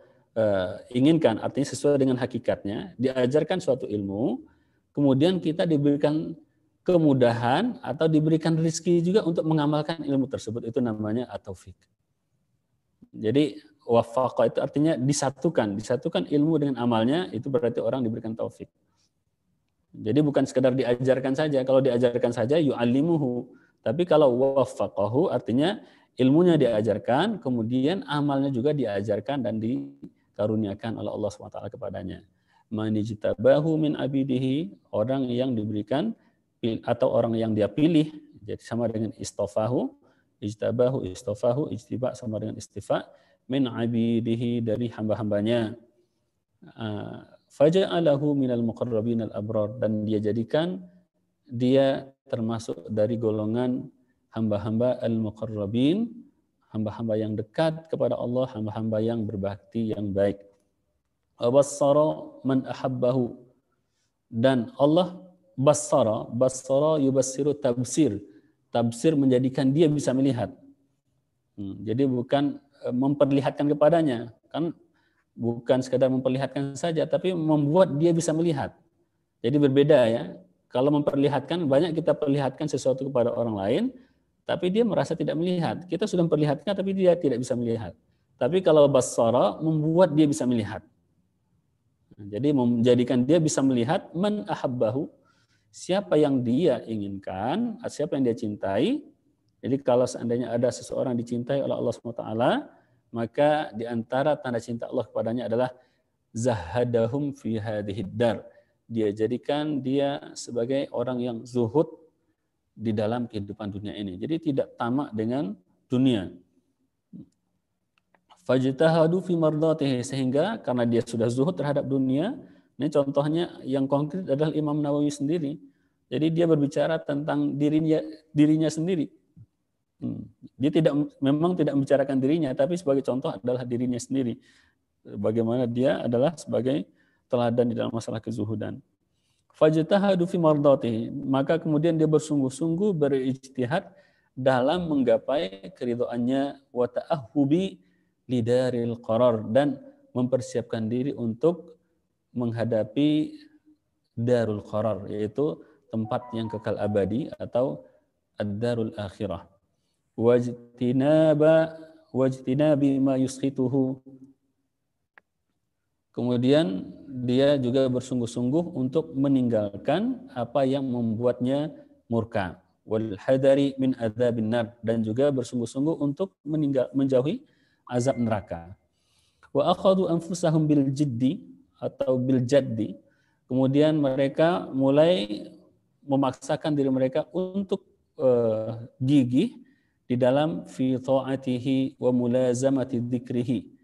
inginkan, artinya sesuai dengan hakikatnya, diajarkan suatu ilmu, kemudian kita diberikan kemudahan atau diberikan rezeki juga untuk mengamalkan ilmu tersebut, itu namanya at-taufik. Jadi wafaqa itu artinya disatukan ilmu dengan amalnya, itu berarti orang diberikan taufik. Jadi bukan sekedar diajarkan saja, kalau diajarkan saja yu'allimuhu, tapi kalau wafaqahu artinya ilmunya diajarkan, kemudian amalnya juga diajarkan dan dikaruniakan oleh Allah SWT kepadanya. Man ijtabahu min abidihi, orang yang diberikan atau orang yang dia pilih, jadi sama dengan istofahu, ijtabahu, istofahu, ijtiba sama dengan istifa, min abidihi dari hamba-hambanya. Faja'alahu minal muqarrabin al-abrar, dan dia jadikan dia termasuk dari golongan hamba-hamba al-muqarrabin, hamba-hamba yang dekat kepada Allah, hamba-hamba yang berbakti yang baik. Wabassara man ahabbahu, dan Allah bassara yubassiru tabsir menjadikan dia bisa melihat. Jadi bukan memperlihatkan kepadanya, kan bukan sekadar memperlihatkan saja, tapi membuat dia bisa melihat. Jadi berbeda ya. Kalau memperlihatkan, banyak kita perlihatkan sesuatu kepada orang lain, tapi dia merasa tidak melihat. Kita sudah memperlihatkan, tapi dia tidak bisa melihat. Tapi kalau basara, membuat dia bisa melihat. Jadi menjadikan dia bisa melihat man ahabbahu, siapa yang dia inginkan, siapa yang dia cintai. Jadi kalau seandainya ada seseorang dicintai oleh Allah SWT, maka di antara tanda cinta Allah kepadanya adalah zahadahum fi hadhid dar. Dia jadikan dia sebagai orang yang zuhud di dalam kehidupan dunia ini. Jadi tidak tamak dengan dunia. Fajtahadu fi mardatihi, sehingga karena dia sudah zuhud terhadap dunia, ini contohnya yang konkret adalah Imam Nawawi sendiri. Jadi dia berbicara tentang dirinya sendiri. Dia memang tidak membicarakan dirinya, tapi sebagai contoh adalah dirinya sendiri. Bagaimana dia adalah sebagai teladan di dalam masalah kezuhudan. Fajtahadu fi mardatihi, maka kemudian dia bersungguh-sungguh berijtihad dalam menggapai keridhaannya, wa ta'ahhubi lidaril qarar, dan mempersiapkan diri untuk menghadapi darul qarar, yaitu tempat yang kekal abadi atau ad-darul akhirah. Wajtinabi ma yuskhituhu. Kemudian dia juga bersungguh-sungguh untuk meninggalkan apa yang membuatnya murka. Wal hadari min adzabin nar, dan juga bersungguh-sungguh untuk menjauhi azab neraka. Wa akhadhu anfusahum bil jiddi atau bil jaddi. Kemudian mereka mulai memaksakan diri mereka untuk gigih di dalam fi ta'atihi wa mulazamati dzikrihi,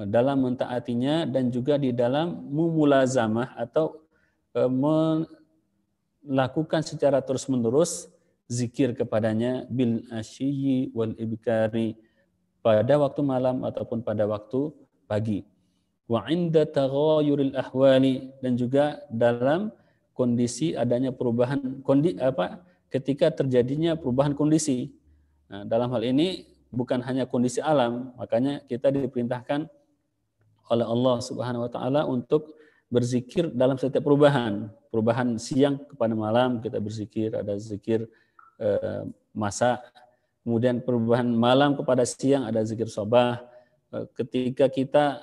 dalam mentaatinya dan juga di dalam memulazamah atau melakukan secara terus-menerus zikir kepadanya bil asyiyi wal ibkari, pada waktu malam ataupun pada waktu pagi. Wa inda taghayuril ahwali, dan juga dalam kondisi adanya perubahan ketika terjadinya perubahan kondisi. Nah, dalam hal ini bukan hanya kondisi alam, makanya kita diperintahkan oleh Allah Subhanahu wa taala untuk berzikir dalam setiap perubahan siang kepada malam kita berzikir, ada zikir masa, kemudian perubahan malam kepada siang ada zikir sabah, ketika kita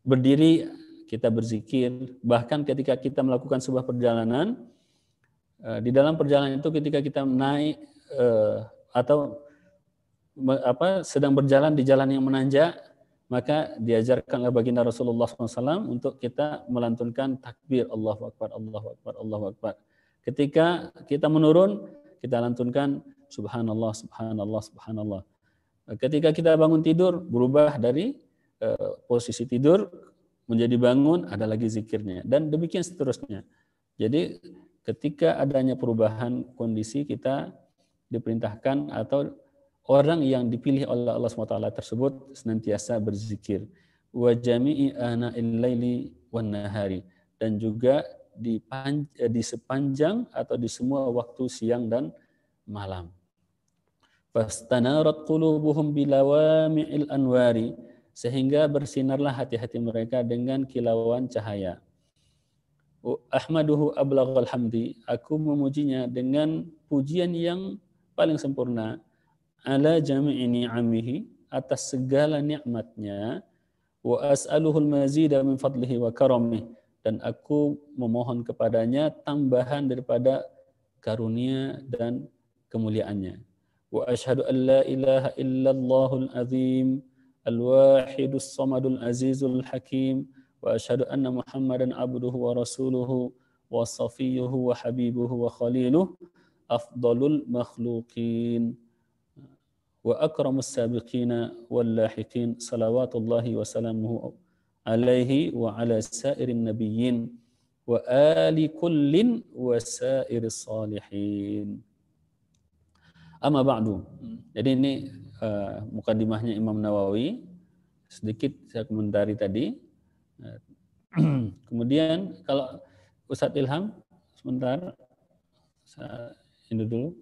berdiri kita berzikir, bahkan ketika kita melakukan sebuah perjalanan, di dalam perjalanan itu ketika kita naik atau sedang berjalan di jalan yang menanjak, maka diajarkan oleh baginda Rasulullah SAW untuk kita melantunkan takbir Allahu Akbar, Allahu Akbar, Allahu Akbar. Ketika kita menurun, kita lantunkan Subhanallah, Subhanallah, Subhanallah. Ketika kita bangun tidur, berubah dari posisi tidur menjadi bangun, ada lagi zikirnya. Dan demikian seterusnya. Jadi ketika adanya perubahan kondisi, kita diperintahkan atau orang yang dipilih oleh Allah SWT tersebut senantiasa berzikir. Wa jami'i ana'il laili wan nahari, dan juga di sepanjang atau di semua waktu siang dan malam. Fastanarat qulubuhum bilawami'il anwari, sehingga bersinarlah hati-hati mereka dengan kilauan cahaya. Ahmaduhu ablaghal hamdi, aku memujinya dengan pujian yang paling sempurna, ala jami'i ni'amihi, atas segala nikmatnya, wa as'aluhul mazida min fadlihi wa karamih, dan aku memohon kepadanya tambahan daripada karunia dan kemuliaannya. Wa asyhadu an la ilaha illallahul azim al-wahidus samadul azizul hakim, wa asyhadu anna Muhammadan abduhu wa rasuluhu wa safiyuhu wa habibuhu wa khaliluhu afdalul makhluqin wa akramus sabiqina wal lahiqin, salawatullahi wa salamuhu alaihi wa ala sairin nabiyyin wa ali kullin wa sairis salihin. Amma ba'du. Jadi ini mukadimahnya Imam Nawawi. Sedikit saya komentari tadi. Kemudian kalau Ustadz Ilham sebentar, saya ini dulu.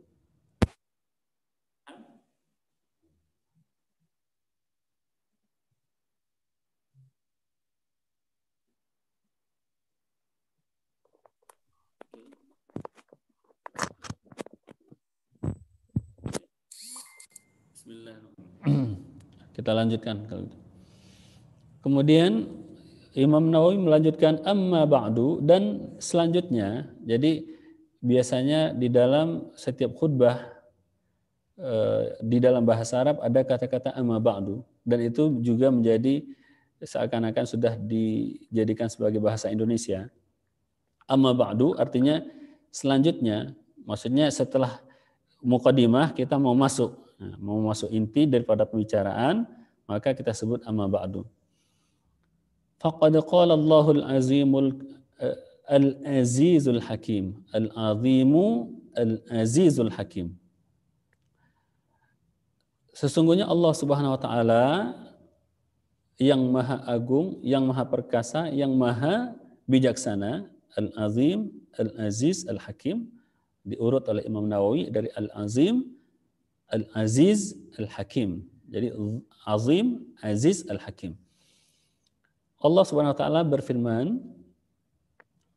Kita lanjutkan kalau gitu. Kemudian Imam Nawawi melanjutkan amma ba'du, dan selanjutnya. Jadi biasanya di dalam setiap khutbah di dalam bahasa Arab ada kata-kata amma ba'du, dan itu juga menjadi seakan-akan sudah dijadikan sebagai bahasa Indonesia. Amma ba'du artinya selanjutnya, maksudnya setelah muqaddimah kita mau masuk. Nah, mau masuk inti daripada pembicaraan, maka kita sebut amma ba'du. Faqad qala Allahul Azimul Al-Azizul Hakim. Al-Azimu Al-Azizul Hakim. Sesungguhnya Allah Subhanahu wa taala yang maha agung, yang maha perkasa, yang maha bijaksana, Al-Azim, Al-Aziz, Al-Hakim, diurut oleh Imam Nawawi dari Al-Azim, Al-Aziz, Al-Hakim. Jadi Azim, Aziz, Al-Hakim. Allah Subhanahu wa taala berfirman,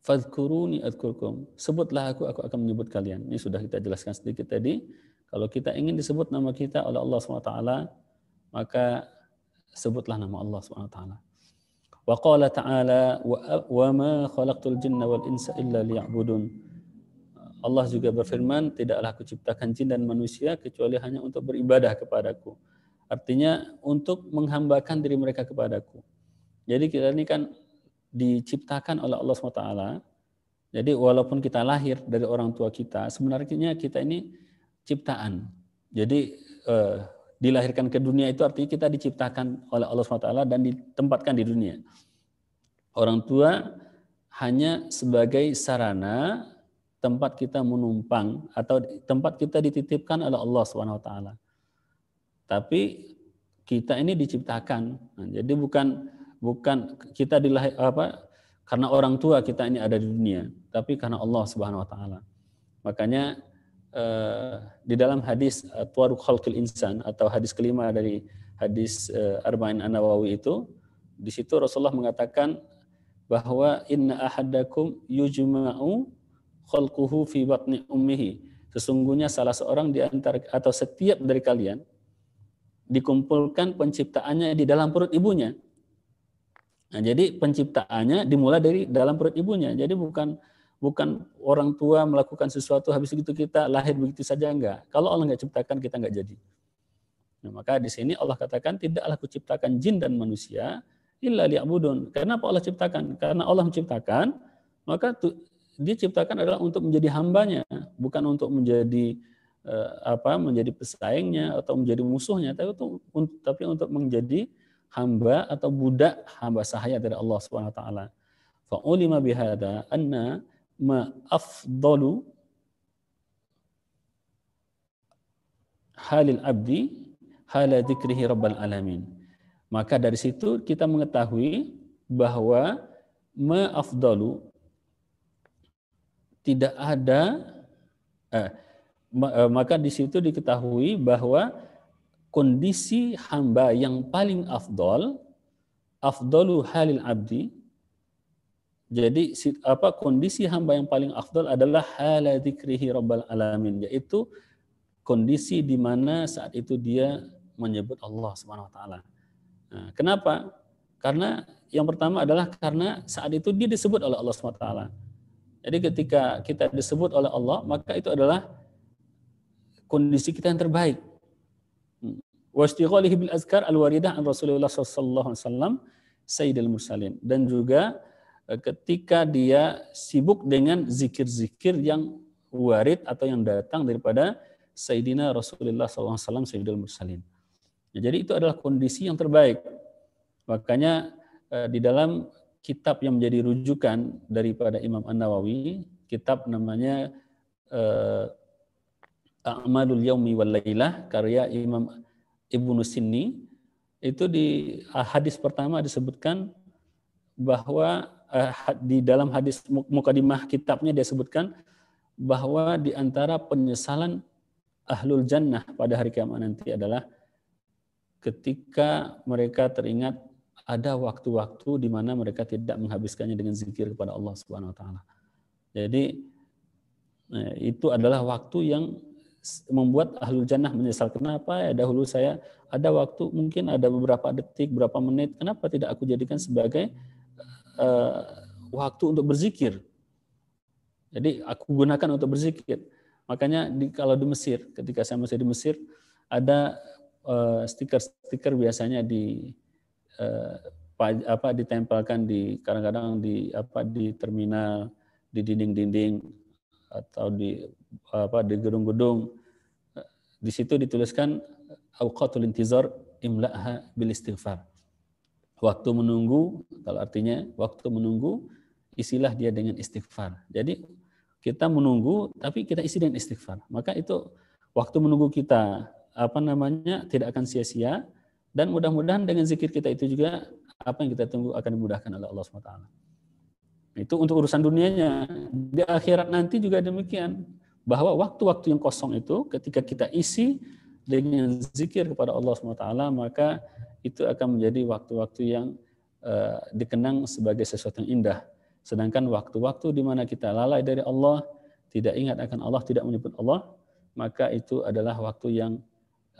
"Fadhkuruni adkurkum." Sebutlah aku akan menyebut kalian. Ini sudah kita jelaskan sedikit tadi. Kalau kita ingin disebut nama kita oleh Allah Subhanahu wa taala, maka sebutlah nama Allah Subhanahu wa taala. Wa qala ta'ala wa ma khalaqtul jinna wal insa illa liya'budun. Allah juga berfirman, tidaklah aku ciptakan jin dan manusia kecuali hanya untuk beribadah kepadaku. Artinya untuk menghambakan diri mereka kepadaku. Jadi kita ini kan diciptakan oleh Allah SWT. Jadi walaupun kita lahir dari orang tua kita, sebenarnya kita ini ciptaan. Jadi dilahirkan ke dunia itu artinya kita diciptakan oleh Allah SWT dan ditempatkan di dunia. Orang tua hanya sebagai sarana tempat kita menumpang atau tempat kita dititipkan oleh Allah SWT. Tapi kita ini diciptakan. Nah, jadi bukan kita dilahir karena orang tua kita ini ada di dunia, tapi karena Allah Subhanahu wa taala. Makanya di dalam hadis Tuaruk Khalqil Insan atau hadis kelima dari hadis Arba'in An-Nawawi itu, di situ Rasulullah mengatakan bahwa inna ahadakum yujma'u khalquhu fi batni ummihi. Sesungguhnya salah seorang di antara atau setiap dari kalian dikumpulkan penciptaannya di dalam perut ibunya. Nah, jadi penciptaannya dimulai dari dalam perut ibunya. Jadi bukan orang tua melakukan sesuatu habis itu kita lahir begitu saja, enggak. Kalau Allah enggak ciptakan, kita enggak jadi. Nah, maka di sini Allah katakan tidaklah kuciptakan jin dan manusia illa liya'budun. Kenapa Allah ciptakan? Karena Allah menciptakan, maka dia ciptakan adalah untuk menjadi hambanya, bukan untuk menjadi menjadi pesaingnya atau menjadi musuhnya, tapi untuk menjadi hamba atau budak hamba sahaya dari Allah Subhanahu wa taala. Fa ulima bihadza anna ma afdalu halil abdi hala dzikrihi rabbal alamin. Maka dari situ kita mengetahui bahwa ma afdalu tidak ada maka di situ diketahui bahwa kondisi hamba yang paling afdalu halil abdi. Jadi kondisi hamba yang paling afdal adalah hala dzikrihi rabbal alamin, yaitu kondisi di mana saat itu dia menyebut Allah Subhanahu wa taala. Nah, kenapa? Karena yang pertama adalah karena saat itu dia disebut oleh Allah Subhanahu wa taala. Jadi ketika kita disebut oleh Allah, maka itu adalah kondisi kita yang terbaik. Wastighalihi bil azkar al-waridah an Rasulullah sallallahu alaihi wasallam sayyidil mursalin, dan juga ketika dia sibuk dengan zikir-zikir yang warid atau yang datang daripada Sayyidina Rasulullah sallallahu alaihi wasallam sayyidil mursalin. Jadi itu adalah kondisi yang terbaik. Makanya di dalam kitab yang menjadi rujukan daripada Imam An-Nawawi, kitab namanya A'malul Yaumi wal Lailah karya Imam Ibnu Sinni, itu di hadis pertama disebutkan bahwa di dalam hadis mukadimah kitabnya dia sebutkan bahwa di antara penyesalan ahlul jannah pada hari kiamat nanti adalah ketika mereka teringat ada waktu-waktu di mana mereka tidak menghabiskannya dengan zikir kepada Allah Subhanahu wa taala. Jadi itu adalah waktu yang membuat ahlul jannah menyesal. Kenapa ya dahulu saya ada waktu, mungkin ada beberapa detik, beberapa menit, kenapa tidak aku jadikan sebagai waktu untuk berzikir. Jadi aku gunakan untuk berzikir. Makanya kalau di Mesir, ketika saya masih di Mesir, ada stiker-stiker biasanya ditempelkan di kadang-kadang di terminal, di dinding-dinding atau di gedung-gedung. Di situ dituliskan auqatul intizar imla'ha bil istighfar. Waktu menunggu, kalau artinya waktu menunggu, isilah dia dengan istighfar. Jadi kita menunggu tapi kita isi dengan istighfar. Maka itu waktu menunggu kita tidak akan sia-sia, dan mudah-mudahan dengan zikir kita itu juga apa yang kita tunggu akan dimudahkan oleh Allah SWT. Itu untuk urusan dunianya. Di akhirat nanti juga demikian, bahwa waktu-waktu yang kosong itu ketika kita isi dengan zikir kepada Allah SWT, maka itu akan menjadi waktu-waktu yang dikenang sebagai sesuatu yang indah. Sedangkan waktu-waktu di mana kita lalai dari Allah, tidak ingat akan Allah, tidak menyebut Allah, maka itu adalah waktu yang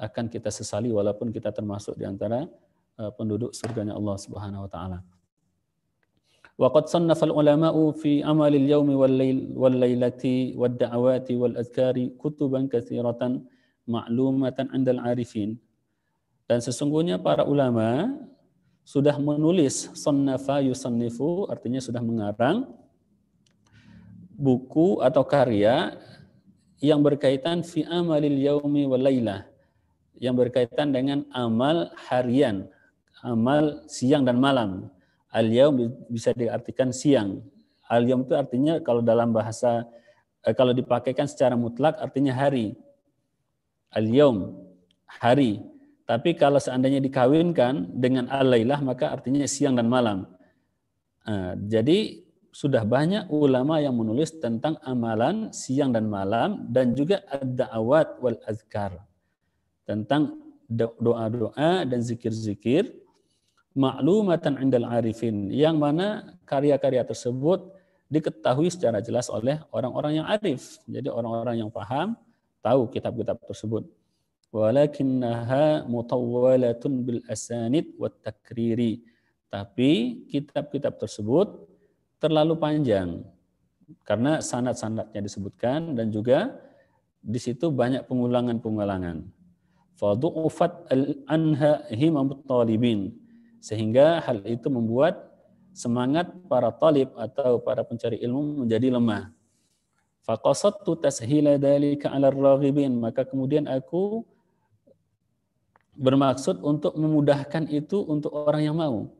akan kita sesali walaupun kita termasuk di antara penduduk surganya Allah Subhanahu wa taala. Wa qad sannafa al-ulama'u fi amali al-yawmi wal-lailati wad-da'awati wal-adhkari kutuban katsiratan ma'lumatan 'inda al-'arifin. Dan sesungguhnya para ulama sudah menulis, sannafa yusannifu, artinya sudah mengarang buku atau karya yang berkaitan fi amalil yaumi wal lailah, yang berkaitan dengan amal harian, amal siang dan malam. Al-yaum bisa diartikan siang. Al-yaum itu artinya kalau dalam bahasa, kalau dipakaikan secara mutlak artinya hari. Al-yaum, hari. Tapi kalau seandainya dikawinkan dengan al-lailah maka artinya siang dan malam. Jadi sudah banyak ulama yang menulis tentang amalan siang dan malam, dan juga ad-da'awat wal azkar, tentang doa-doa dan zikir-zikir ma'lumatan 'indal 'arifin, yang mana karya-karya tersebut diketahui secara jelas oleh orang-orang yang arif. Jadi orang-orang yang paham tahu kitab-kitab tersebut. Walakinnaha mutawwalatun bil asanid wat takriri. Tapi kitab-kitab tersebut terlalu panjang karena sanad-sanadnya disebutkan, dan juga di situ banyak pengulangan-pengulangan. Fadu'ufat anha himamut talibin, sehingga hal itu membuat semangat para talib atau para pencari ilmu menjadi lemah. Faqasadtu tashila dzalika 'ala ar-raghibin, maka kemudian aku bermaksud untuk memudahkan itu untuk orang yang mau.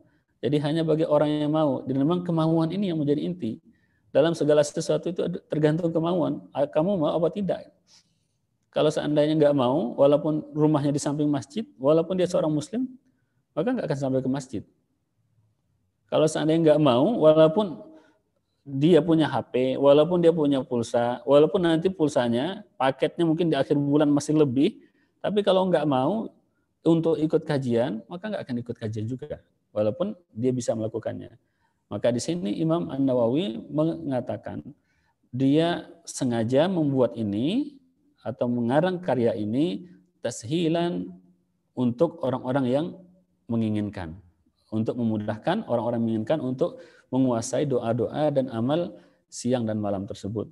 Jadi hanya bagi orang yang mau. Dan memang kemauan ini yang menjadi inti. Dalam segala sesuatu itu tergantung kemauan. Kamu mau apa tidak? Kalau seandainya nggak mau, walaupun rumahnya di samping masjid, walaupun dia seorang muslim, maka nggak akan sampai ke masjid. Kalau seandainya nggak mau, walaupun dia punya HP, walaupun dia punya pulsa, walaupun nanti pulsanya, paketnya mungkin di akhir bulan masih lebih, tapi kalau nggak mau untuk ikut kajian, maka nggak akan ikut kajian juga, walaupun dia bisa melakukannya. Maka di sini Imam An-Nawawi mengatakan dia sengaja membuat ini atau mengarang karya ini tashilan untuk orang-orang yang menginginkan, untuk memudahkan orang-orang menginginkan untuk menguasai doa-doa dan amal siang dan malam tersebut.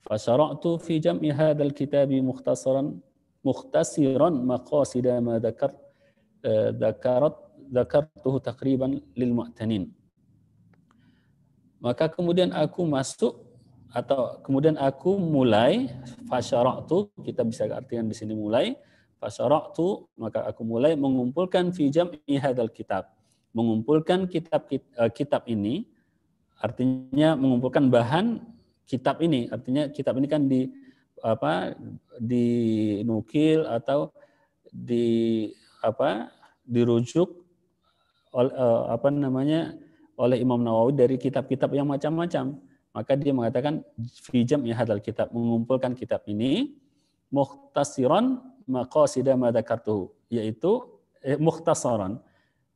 Fasyara'tu fi jam'i hadzal kitabi mukhtasiran maqasida ma dzakartuhu taqriban lil mu'tanin. Maka kemudian aku mulai fasyara'tu, kita bisa artikan di sini mulai, fasyara'tu, maka aku mulai mengumpulkan fi jam'i hadzal kitab, mengumpulkan kitab ini, artinya mengumpulkan bahan kitab ini, artinya kitab ini kan dinukil atau dirujuk oleh Imam Nawawi dari kitab-kitab yang macam-macam. Maka dia mengatakan fi jam'i hadzal kitab, mengumpulkan kitab ini mukhtasiran maqasida ma dzakartuhu, yaitu mukhtasaran,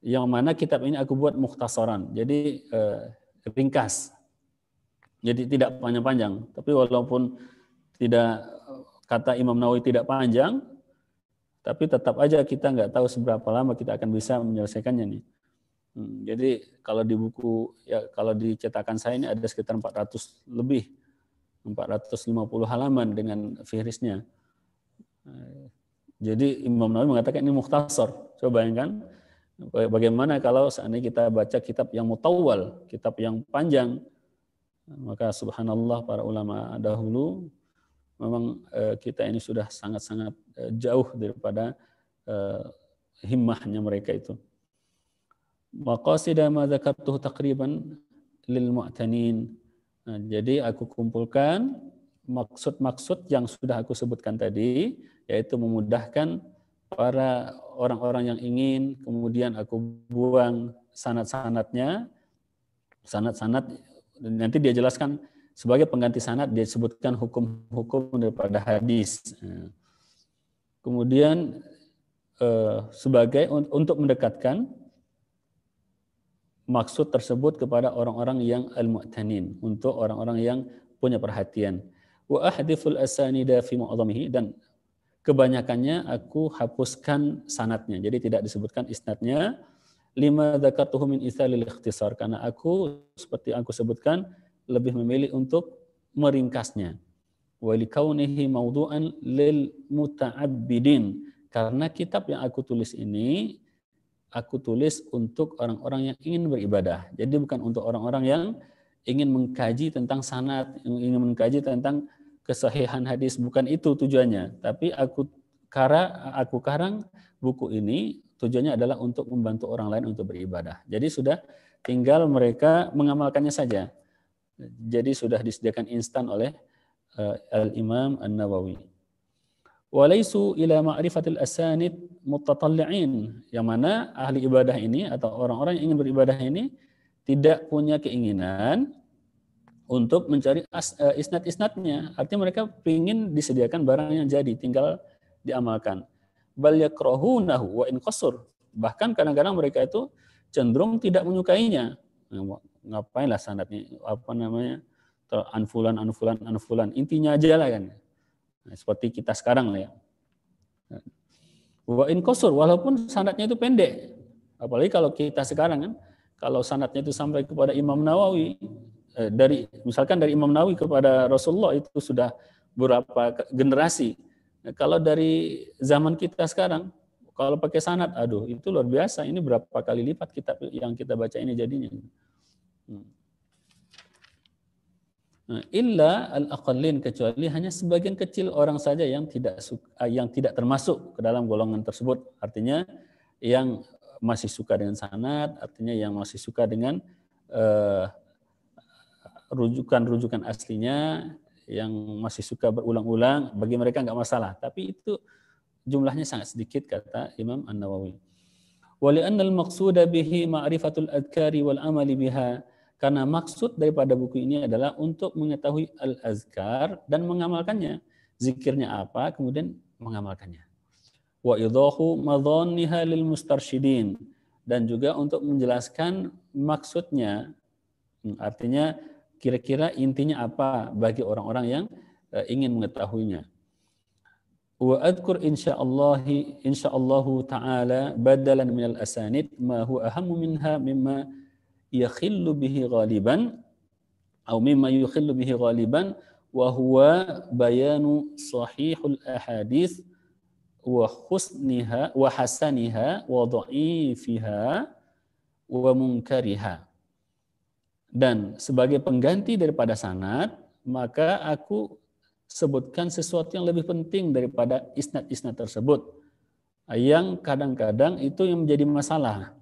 yang mana kitab ini aku buat mukhtasaran, jadi ringkas. Jadi tidak panjang-panjang, tapi walaupun tidak kata Imam Nawawi tidak panjang, tapi tetap aja kita nggak tahu seberapa lama kita akan bisa menyelesaikannya nih. Jadi kalau di buku, ya kalau di cetakan saya ini ada sekitar 400 lebih, 450 halaman dengan fihrisnya. Jadi Imam Nawawi mengatakan ini mukhtasar. Coba bayangkan bagaimana kalau seandainya kita baca kitab yang mutawwal, kitab yang panjang, maka subhanallah para ulama dahulu memang kita ini sudah sangat-sangat jauh daripada himmahnya mereka itu. Maqasida ma dzakartuhu taqriban lil mu'tanin. Jadi aku kumpulkan maksud-maksud yang sudah aku sebutkan tadi, yaitu memudahkan para orang-orang yang ingin, kemudian aku buang sanad-sanadnya, sanad-sanad nanti dia jelaskan sebagai pengganti sanad, dia sebutkan hukum-hukum daripada hadis. Kemudian sebagai untuk mendekatkan maksud tersebut kepada orang-orang yang al-mu'tanin, untuk orang-orang yang punya perhatian. Wa ahdiful asanida fi mu'adhamihi, dan kebanyakannya aku hapuskan sanadnya. Jadi tidak disebutkan isnadnya. Lima dzakartuhu min ithalil ikhtisar, karena aku seperti aku sebutkan lebih memilih untuk meringkasnya. Wa likaunihi mawdu'an lil muta'abbidin, karena kitab yang aku tulis ini aku tulis untuk orang-orang yang ingin beribadah. Jadi bukan untuk orang-orang yang ingin mengkaji tentang sanad, yang ingin mengkaji tentang kesahihan hadis, bukan itu tujuannya. Tapi aku karang buku ini tujuannya adalah untuk membantu orang lain untuk beribadah. Jadi sudah tinggal mereka mengamalkannya saja. Jadi sudah disediakan instan oleh Al-Imam An-Nawawi. Walaisu ila ma'rifatil asanid mutatalli'in, yang mana ahli ibadah ini atau orang-orang yang ingin beribadah ini tidak punya keinginan untuk mencari isnad-isnadnya. Artinya mereka ingin disediakan barang yang jadi, tinggal diamalkan. Bal yakrahunahu wa in qasur. Bahkan kadang-kadang mereka itu cenderung tidak menyukainya. Ngapainlah sanadnya, apa namanya, anfulan, intinya aja lah kan. Nah, seperti kita sekarang lah ya. Wa in qasur, walaupun sanadnya itu pendek. Apalagi kalau kita sekarang kan, kalau sanadnya itu sampai kepada Imam Nawawi, misalkan dari Imam Nawawi kepada Rasulullah itu sudah berapa generasi. Nah, kalau dari zaman kita sekarang, kalau pakai sanad, aduh itu luar biasa. Ini berapa kali lipat kitab yang kita baca ini jadinya. Nah, illa al-aqallin, kecuali hanya sebagian kecil orang saja yang tidak termasuk ke dalam golongan tersebut. Artinya yang masih suka dengan sanad, artinya yang masih suka dengan rujukan-rujukan aslinya, yang masih suka berulang-ulang, bagi mereka nggak masalah. Tapi itu jumlahnya sangat sedikit, kata Imam An-Nawawi. Wa li'anna al-maqsuda bihi ma'rifatul adhkari wal amali biha, karena maksud daripada buku ini adalah untuk mengetahui al-azkar dan mengamalkannya. Zikirnya apa, kemudian mengamalkannya. Wa idahu madhanniha lil mustarsyidin, dan juga untuk menjelaskan maksudnya, artinya kira-kira intinya apa bagi orang-orang yang ingin mengetahuinya. Wa adkur insyaallahu ta'ala badalan minal asanid ma huwa ahammu minha mimma yakhillu bihi ghaliban atau mimma yukhillu bihi ghaliban wa huwa bayanu sahihul ahadits wa husniha wa hasaniha wa dha'ifiha wa munkariha. Dan sebagai pengganti daripada sanad, maka aku sebutkan sesuatu yang lebih penting daripada isnad-isnad tersebut, yang kadang-kadang itu yang menjadi masalah.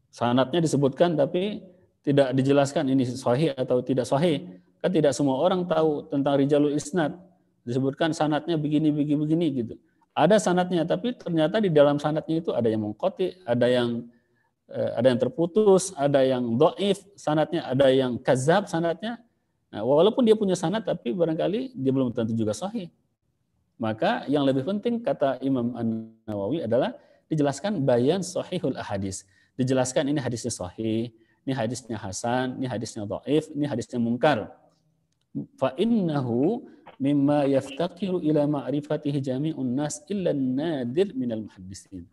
Sanadnya disebutkan tapi tidak dijelaskan ini sahih atau tidak sahih. Kan tidak semua orang tahu tentang rijalul isnad. Disebutkan sanadnya begini gitu. Ada sanadnya, tapi ternyata di dalam sanadnya itu ada yang munqati, ada yang terputus, ada yang dhaif sanadnya, ada yang kadzab sanadnya. Nah, walaupun dia punya sanad, tapi barangkali dia belum tentu juga sahih. Maka yang lebih penting, kata Imam An-Nawawi, adalah dijelaskan bayan sahihul ahadits. Dijelaskan ini hadisnya sahih, ini hadisnya hasan, ini hadisnya dhaif, ini hadisnya munkar. Fa innahu mimma yaftaqiru ila ma'rifatihi jami'un nas illa nadir minal muhaddisin.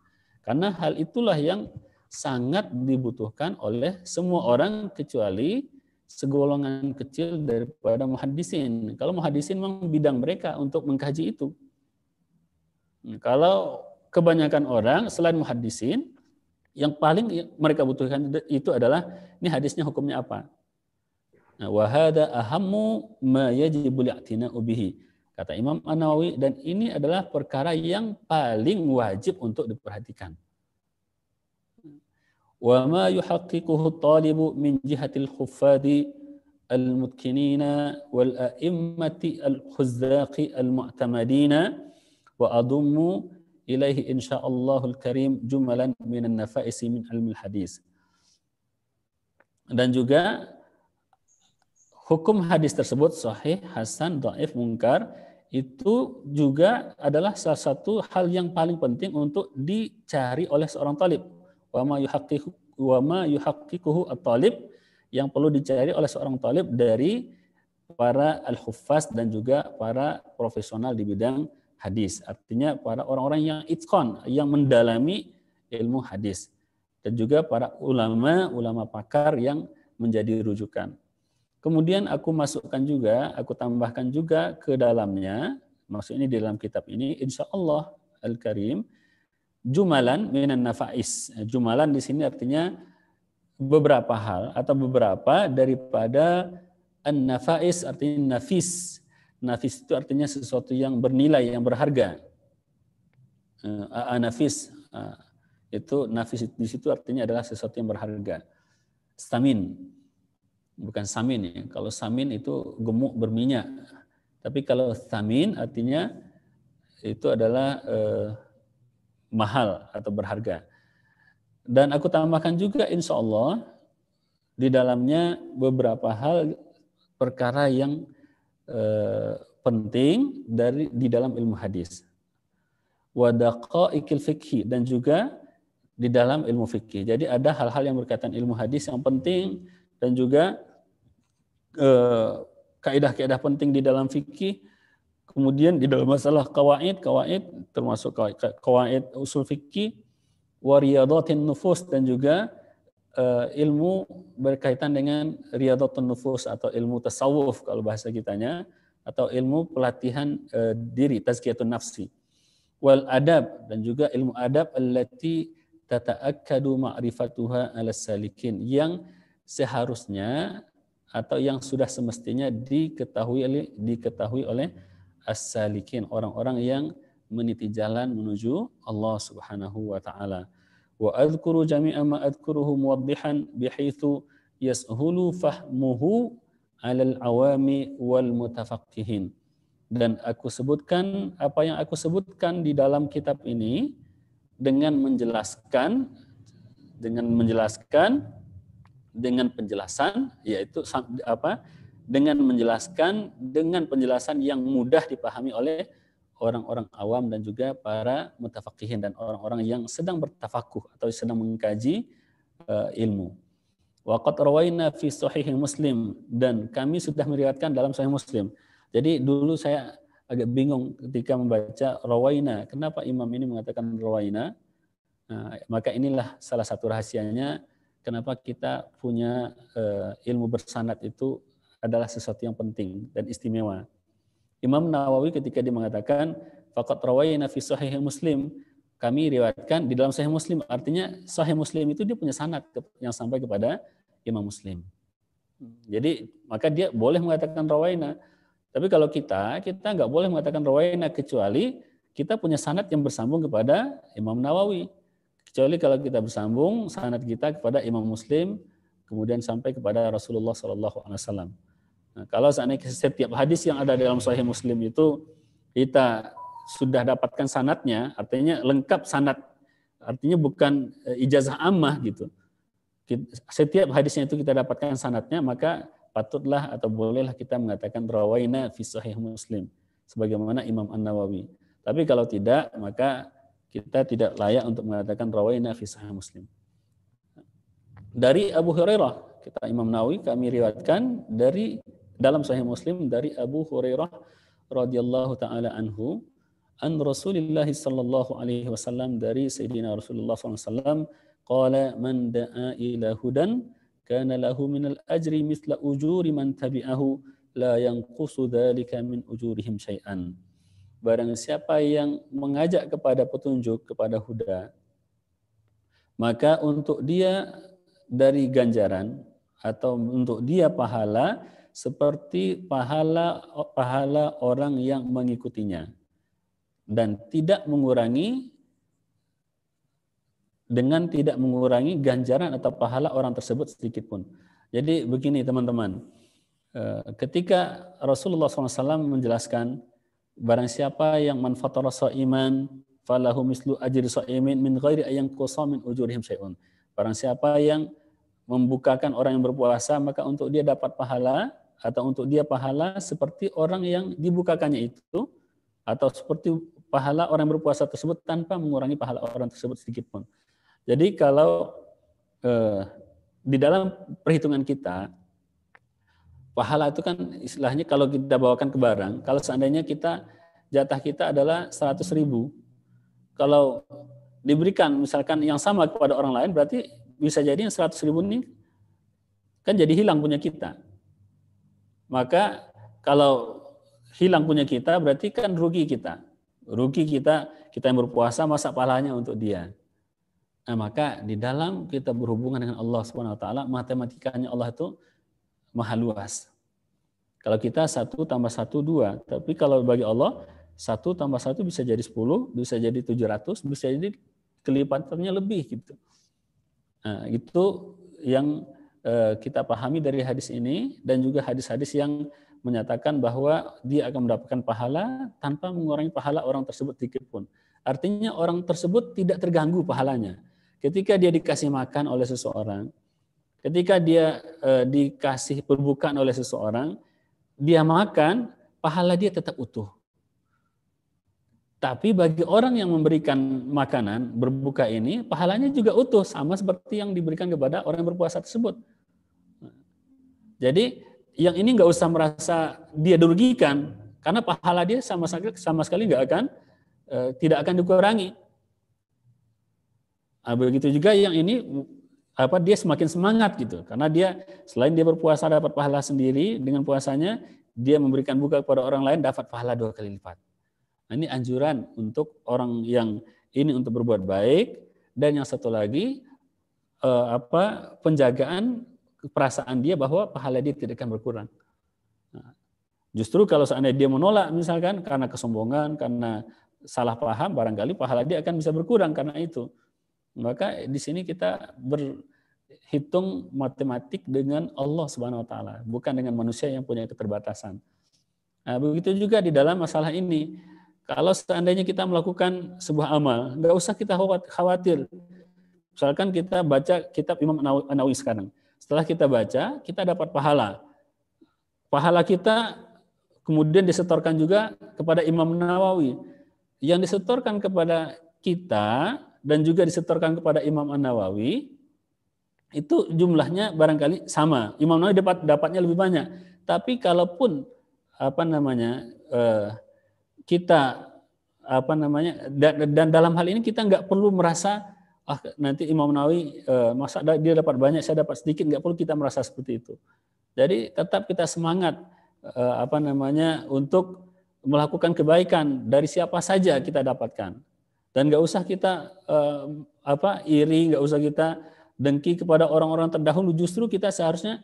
Karena hal itulah yang sangat dibutuhkan oleh semua orang kecuali segolongan kecil daripada muhaddisin. Kalau muhaddisin memang bidang mereka untuk mengkaji itu. Kalau kebanyakan orang selain muhaddisin, yang paling mereka butuhkan itu adalah ini hadisnya hukumnya apa. Wa hadza ahammu ma yajibu li'tina'u bihi. Kata Imam An-Nawawi, dan ini adalah perkara yang paling wajib untuk diperhatikan. Wa ma yuhaqqiquhu at-talibu min jihatil khuffadi al-mutkinina wal a'immati al-khuzzaqi al-mu'tamadina wa adummu ilaihi insya'allahul karim jumalan minan nafaisi min ilmil hadis. Dan juga hukum hadis tersebut sahih, hasan, dhaif, munkar itu juga adalah salah satu hal yang paling penting untuk dicari oleh seorang talib. Wa ma yuhaqqiquhu at-talib, yang perlu dicari oleh seorang talib dari para al-huffaz dan juga para profesional di bidang hadis. Artinya para orang-orang yang itqan, yang mendalami ilmu hadis. Dan juga para ulama pakar yang menjadi rujukan. Kemudian aku tambahkan juga ke dalamnya, maksudnya di dalam kitab ini, insyaallah Al-Karim, jumalan minan nafais. Jumalan di sini artinya beberapa hal atau beberapa daripada an-nafais, artinya nafis. Nafis itu artinya sesuatu yang bernilai, yang berharga. Nafis itu nafis di situ artinya adalah sesuatu yang berharga. Stamin. Bukan samin ya. Kalau samin itu gemuk berminyak. Tapi kalau samin artinya itu adalah mahal atau berharga. Dan aku tambahkan juga insya Allah di dalamnya beberapa hal perkara yang penting di dalam ilmu hadis. Wa daqaiqil fiqhi, dan juga di dalam ilmu fikih. Jadi ada hal-hal yang berkaitan ilmu hadis yang penting, dan juga kaidah-kaidah penting di dalam fikih. Kemudian di dalam masalah kawaid termasuk kawaid usul fikih, wa riyadatin nufus, dan juga ilmu berkaitan dengan riyadatul nufus atau ilmu tasawuf kalau bahasa kitanya, atau ilmu pelatihan diri, tazkiyatun nafsi. Wal adab, dan juga ilmu adab allati tata'akkadu ma'rifatuha 'ala salikin, yang seharusnya atau yang sudah semestinya diketahui oleh as-salikin, orang-orang yang meniti jalan menuju Allah Subhanahu wa taala. Wa adhkuru jami'a ma adhkuruhu muwaddihan bihaitsu yashulu fahmuhu 'alal awami wal mutafaqqihin. Dan aku sebutkan apa yang aku sebutkan di dalam kitab ini dengan penjelasan, yaitu dengan menjelaskan dengan penjelasan yang mudah dipahami oleh orang-orang awam dan juga para mutafaqqihin dan orang-orang yang sedang bertafakuh atau sedang mengkaji ilmu. Wa qad rawaina fi sahih Muslim, dan kami sudah meriwayatkan dalam sahih Muslim. Jadi dulu saya agak bingung ketika membaca rawaina. Kenapa imam ini mengatakan rawaina? Nah, maka inilah salah satu rahasianya kenapa kita punya ilmu bersanad itu adalah sesuatu yang penting dan istimewa. Imam Nawawi ketika dia mengatakan faqad rawaina fi sahih Muslim, kami riwayatkan di dalam sahih Muslim, artinya sahih Muslim itu dia punya sanad yang sampai kepada Imam Muslim. Jadi maka dia boleh mengatakan rawaina. Tapi kalau kita nggak boleh mengatakan rawaina kecuali kita punya sanad yang bersambung kepada Imam Nawawi. Kecuali kalau kita bersambung sanad kita kepada Imam Muslim, kemudian sampai kepada Rasulullah SAW. Nah, kalau seandainya setiap hadis yang ada dalam Sahih Muslim itu kita sudah dapatkan sanadnya, artinya lengkap sanad, artinya bukan ijazah ammah gitu. Setiap hadisnya itu kita dapatkan sanadnya, maka patutlah atau bolehlah kita mengatakan rawaina fi Sahih Muslim sebagaimana Imam An-Nawawi. Tapi kalau tidak, maka kita tidak layak untuk mengatakan rawaina fi Sahih Muslim. Dari Abu Hurairah, kita Imam Nawawi kami riwayatkan dari dalam Sahih Muslim dari Abu Hurairah radhiyallahu taala anhu an Rasulillah sallallahu alaihi wasallam, dari Sayyidina Rasulullah sallallahu alaihi wasallam, qala man da'a ila hudan kana lahu minal ajri mithla ujuri man tabi'ahu la yanqusu dzalika min ujurihim syai'an. Barang siapa yang mengajak kepada petunjuk, kepada huda, maka untuk dia dari ganjaran atau untuk dia pahala seperti pahala orang yang mengikutinya, dan tidak mengurangi ganjaran atau pahala orang tersebut sedikit pun. Jadi begini teman-teman, ketika Rasulullah SAW menjelaskan barang siapa yang man fatara sha'iman falahu mislu ajri sha'imin min ghairi ayyan qusa min ujurihim syai'un. Barang siapa yang membukakan orang yang berpuasa, maka untuk dia dapat pahala atau untuk dia pahala seperti orang yang dibukakannya itu, atau seperti pahala orang yang berpuasa tersebut tanpa mengurangi pahala orang tersebut sedikit pun. Jadi kalau di dalam perhitungan kita, pahala itu kan istilahnya kalau kita bawakan ke barang, kalau seandainya jatah kita adalah 100.000, kalau diberikan misalkan yang sama kepada orang lain, berarti bisa jadi yang 100.000 ini kan jadi hilang punya kita. Maka kalau hilang punya kita, berarti kan rugi kita. Rugi kita yang berpuasa, masa pahalanya untuk dia. Nah, maka di dalam kita berhubungan dengan Allah Subhanahu wa taala, matematikanya Allah itu maha luas. Kalau kita 1 tambah 1 2, tapi kalau bagi Allah 1 tambah 1 bisa jadi 10, bisa jadi 700, bisa jadi kelipatannya lebih gitu. Nah, itu yang kita pahami dari hadis ini, dan juga hadis-hadis yang menyatakan bahwa dia akan mendapatkan pahala tanpa mengurangi pahala orang tersebut sedikit pun. Artinya orang tersebut tidak terganggu pahalanya. Ketika dia dikasih makan oleh seseorang, ketika dia dikasih perbukaan oleh seseorang, dia makan, pahala dia tetap utuh. Tapi bagi orang yang memberikan makanan, berbuka ini, pahalanya juga utuh, sama seperti yang diberikan kepada orang yang berpuasa tersebut. Jadi yang ini nggak usah merasa dia dirugikan, karena pahala dia sama sekali tidak akan dikurangi. Nah, begitu juga yang ini dia semakin semangat gitu, karena dia selain dia berpuasa dapat pahala sendiri dengan puasanya, dia memberikan buka kepada orang lain dapat pahala 2 kali lipat. Nah, ini anjuran untuk orang yang ini untuk berbuat baik, dan yang satu lagi penjagaan perasaan dia bahwa pahala dia tidak akan berkurang. Nah, justru kalau seandainya dia menolak misalkan karena kesombongan, karena salah paham, barangkali pahala dia akan bisa berkurang karena itu. Maka di sini kita berhitung matematik dengan Allah Subhanahu wa taala, bukan dengan manusia yang punya keterbatasan. Nah, begitu juga di dalam masalah ini. Kalau seandainya kita melakukan sebuah amal, nggak usah kita khawatir. Misalkan kita baca kitab Imam An-Nawawi sekarang. Setelah kita baca, kita dapat pahala. Pahala kita kemudian disetorkan juga kepada Imam Nawawi. Yang disetorkan kepada kita dan juga disetorkan kepada Imam An-Nawawi, itu jumlahnya barangkali sama. Imam Nawawi dapatnya lebih banyak. Tapi kalaupun kita dan dalam hal ini kita nggak perlu merasa nanti Imam Nawawi masa dia dapat banyak, saya dapat sedikit, nggak perlu kita merasa seperti itu. Jadi tetap kita semangat untuk melakukan kebaikan dari siapa saja kita dapatkan, dan nggak usah kita iri, nggak usah kita dengki kepada orang-orang terdahulu. Justru kita seharusnya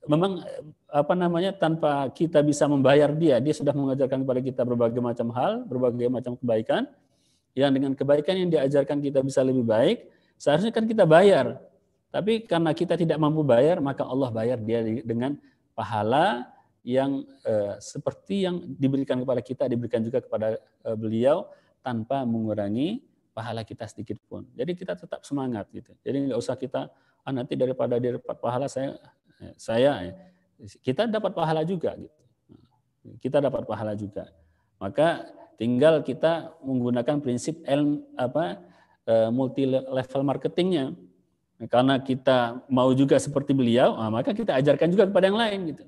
memang tanpa kita bisa membayar dia sudah mengajarkan kepada kita berbagai macam hal, berbagai macam kebaikan. Yang dengan kebaikan yang diajarkan kita bisa lebih baik, seharusnya kan kita bayar. Tapi karena kita tidak mampu bayar, maka Allah bayar dia dengan pahala yang seperti yang diberikan kepada kita, diberikan juga kepada beliau tanpa mengurangi pahala kita sedikit pun. Jadi kita tetap semangat gitu. Jadi nggak usah kita nanti daripada dia dapat pahala kita dapat pahala juga gitu. Kita dapat pahala juga. Maka tinggal kita menggunakan prinsip multi level marketingnya. Karena kita mau juga seperti beliau, maka kita ajarkan juga kepada yang lain gitu.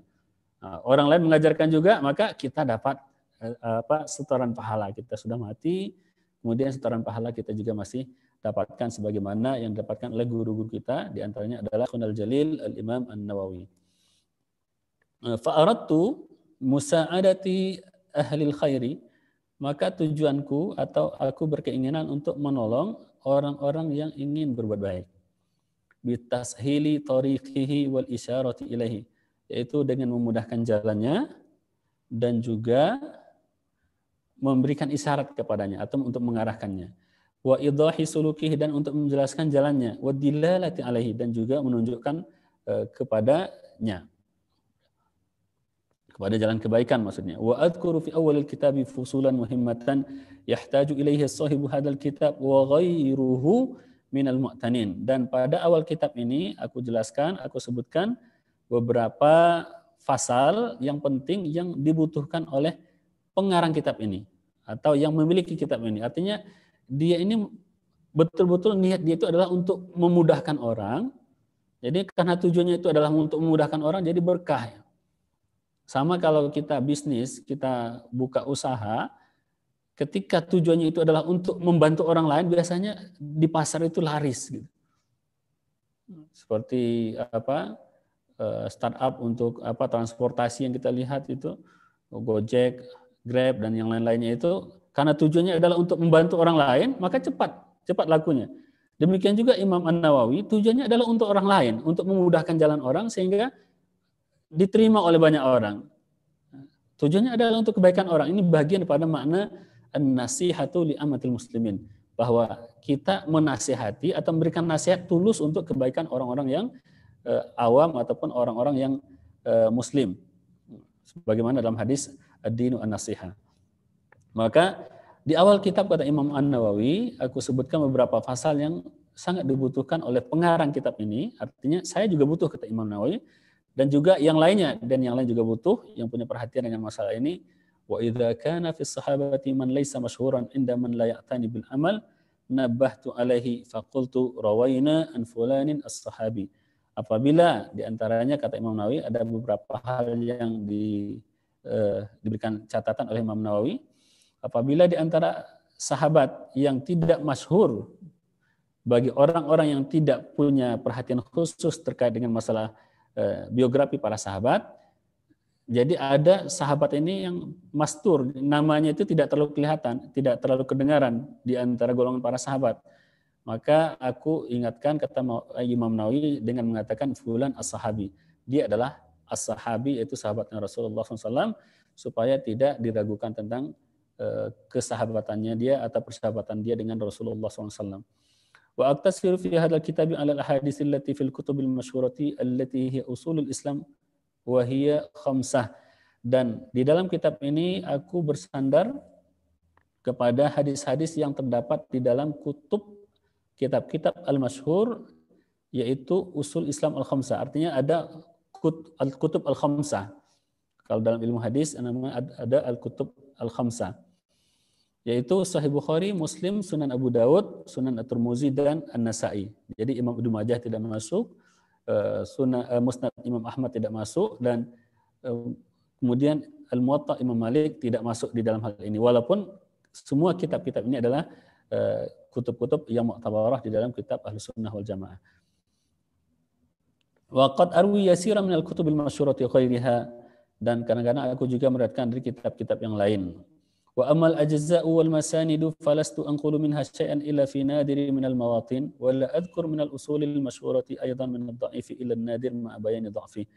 Orang lain mengajarkan juga, maka kita dapat setoran pahala. Kita sudah mati, kemudian setoran pahala kita juga masih dapatkan sebagaimana yang didapatkan oleh guru-guru kita, di antaranya adalah Sheikhul Jalil Al-Imam An-Nawawi. Fa'aradtu musa'adati ahlil khairi, maka tujuanku atau aku berkeinginan untuk menolong orang-orang yang ingin berbuat baik. Bitashili tariqihi wal isyarati ilaihi, yaitu dengan memudahkan jalannya dan juga memberikan isyarat kepadanya atau untuk mengarahkannya. Wa idahi sulukihi, dan untuk menjelaskan jalannya. Wa dilalati alaihi, dan juga menunjukkan kepadanya, kepada jalan kebaikan maksudnya. Wa adhkuru fi awalil kitabi fusulan muhimmatan yahtaju ilaihi sahibu hadzal kitab wa ghairuhu minal mu'tanin. Dan pada awal kitab ini aku jelaskan, aku sebutkan beberapa fasal yang penting yang dibutuhkan oleh pengarang kitab ini atau yang memiliki kitab ini. Artinya dia ini betul-betul niat dia itu adalah untuk memudahkan orang. Jadi karena tujuannya itu adalah untuk memudahkan orang, jadi berkah. Sama kalau kita bisnis, kita buka usaha, ketika tujuannya itu adalah untuk membantu orang lain, biasanya di pasar itu laris gitu. Seperti startup untuk transportasi yang kita lihat itu, Gojek, Grab dan yang lain-lainnya itu, karena tujuannya adalah untuk membantu orang lain, maka cepat lakunya. Demikian juga Imam An-Nawawi, tujuannya adalah untuk orang lain, untuk memudahkan jalan orang sehingga diterima oleh banyak orang. Tujuannya adalah untuk kebaikan orang. Ini bagian daripada makna an-nasihatu li amatil muslimin, bahwa kita menasihati atau memberikan nasihat tulus untuk kebaikan orang-orang yang awam ataupun orang-orang yang muslim. Sebagaimana dalam hadis ad-dinu an-nasihah. Maka di awal kitab kata Imam An-Nawawi, aku sebutkan beberapa pasal yang sangat dibutuhkan oleh pengarang kitab ini. Artinya saya juga butuh kata Imam Nawawi, dan juga yang lainnya, dan yang lain juga butuh yang punya perhatian dengan masalah ini. Wa idza kana fi sahabati man laysa mashhuran inda man la ya'tani bil amal nabbahtu alaihi faqultu rawaina an fulanin as-sahabi. Apabila di antaranya kata Imam Nawawi ada beberapa hal yang diberikan catatan oleh Imam Nawawi, apabila di antara sahabat yang tidak masyhur, bagi orang-orang yang tidak punya perhatian khusus terkait dengan masalah biografi para sahabat, jadi ada sahabat ini yang mastur, namanya itu tidak terlalu kelihatan, tidak terlalu kedengaran di antara golongan para sahabat. Maka aku ingatkan kata Imam Nawawi dengan mengatakan fulan as-sahabi. Dia adalah as-sahabi, yaitu sahabatnya Rasulullah SAW, supaya tidak diragukan tentang kesahabatannya dia atau persahabatan dia dengan Rasulullah SAW. Wa aktasiru fi hadzal kitabi 'ala al-ahadits allati fil kutubil masyhurati allati hiya usulul Islam wa hiya khamsah. Dan di dalam kitab ini aku bersandar kepada hadis-hadis yang terdapat di dalam kitab-kitab al-masyhur, yaitu usul Islam al-khamsah. Artinya ada al-kutub al-khamsah. Kalau dalam ilmu hadis namanya ada al-kutub al-khamsah, yaitu Sahih Bukhari, Muslim, Sunan Abu Dawud, Sunan At-Tirmidzi, dan An-Nasa'i. Jadi Imam Ibnu Majah tidak masuk, Musnad Imam Ahmad tidak masuk, dan kemudian Al-Muwatta Imam Malik tidak masuk di dalam hal ini. Walaupun semua kitab-kitab ini adalah kutub-kutub yang mu'tabarah di dalam kitab Ahlus Sunnah wal Jamaah. Wa qad arwi yasiran min al-kutubil masyhurati ghairiha, dan kadang-kadang aku juga meriwayatkan dari kitab-kitab yang lain. Wa amal ajza'u wal masanidu falastu anqulu minha syai'an illa fi nadiri min al mawatin wa la adhkur min al usulil masyhurati aidan min ad dha'ifi ila an nadir ma bayani dha'fi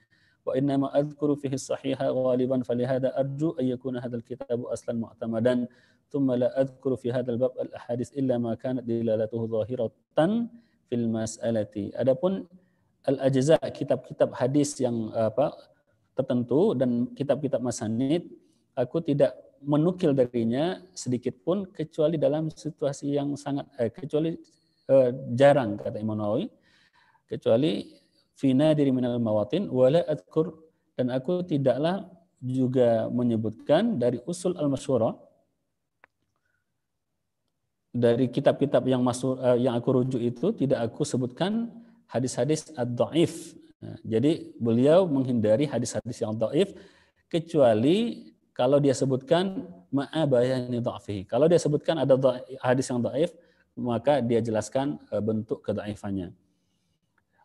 wa inna ma adhkuru fihi as-sahiha ghaliban falihada arju ay yakuna hadzal kitabu aslan mu'tamadan thumma la adhkuru fi hadzal bab al ahadits illa ma kanat dilalatuhu dhahiratan fil mas'alati. Adapun al ajza', kitab-kitab hadis yang tertentu dan kitab-kitab masanid, aku tidak menukil darinya sedikit pun kecuali dalam situasi yang sangat jarang, kata Imam Nawawi, kecuali fi nadiri minal mawatin wala adkur, dan aku tidaklah juga menyebutkan dari usul al-masyhurah, dari kitab-kitab yang yang aku rujuk itu tidak aku sebutkan hadis-hadis ad-dhaif. Jadi beliau menghindari hadis-hadis yang dhaif, kecuali kalau dia sebutkan ma'a bayani dha'fihi. Kalau dia sebutkan ada hadis yang dhaif, maka dia jelaskan bentuk kedhaifannya.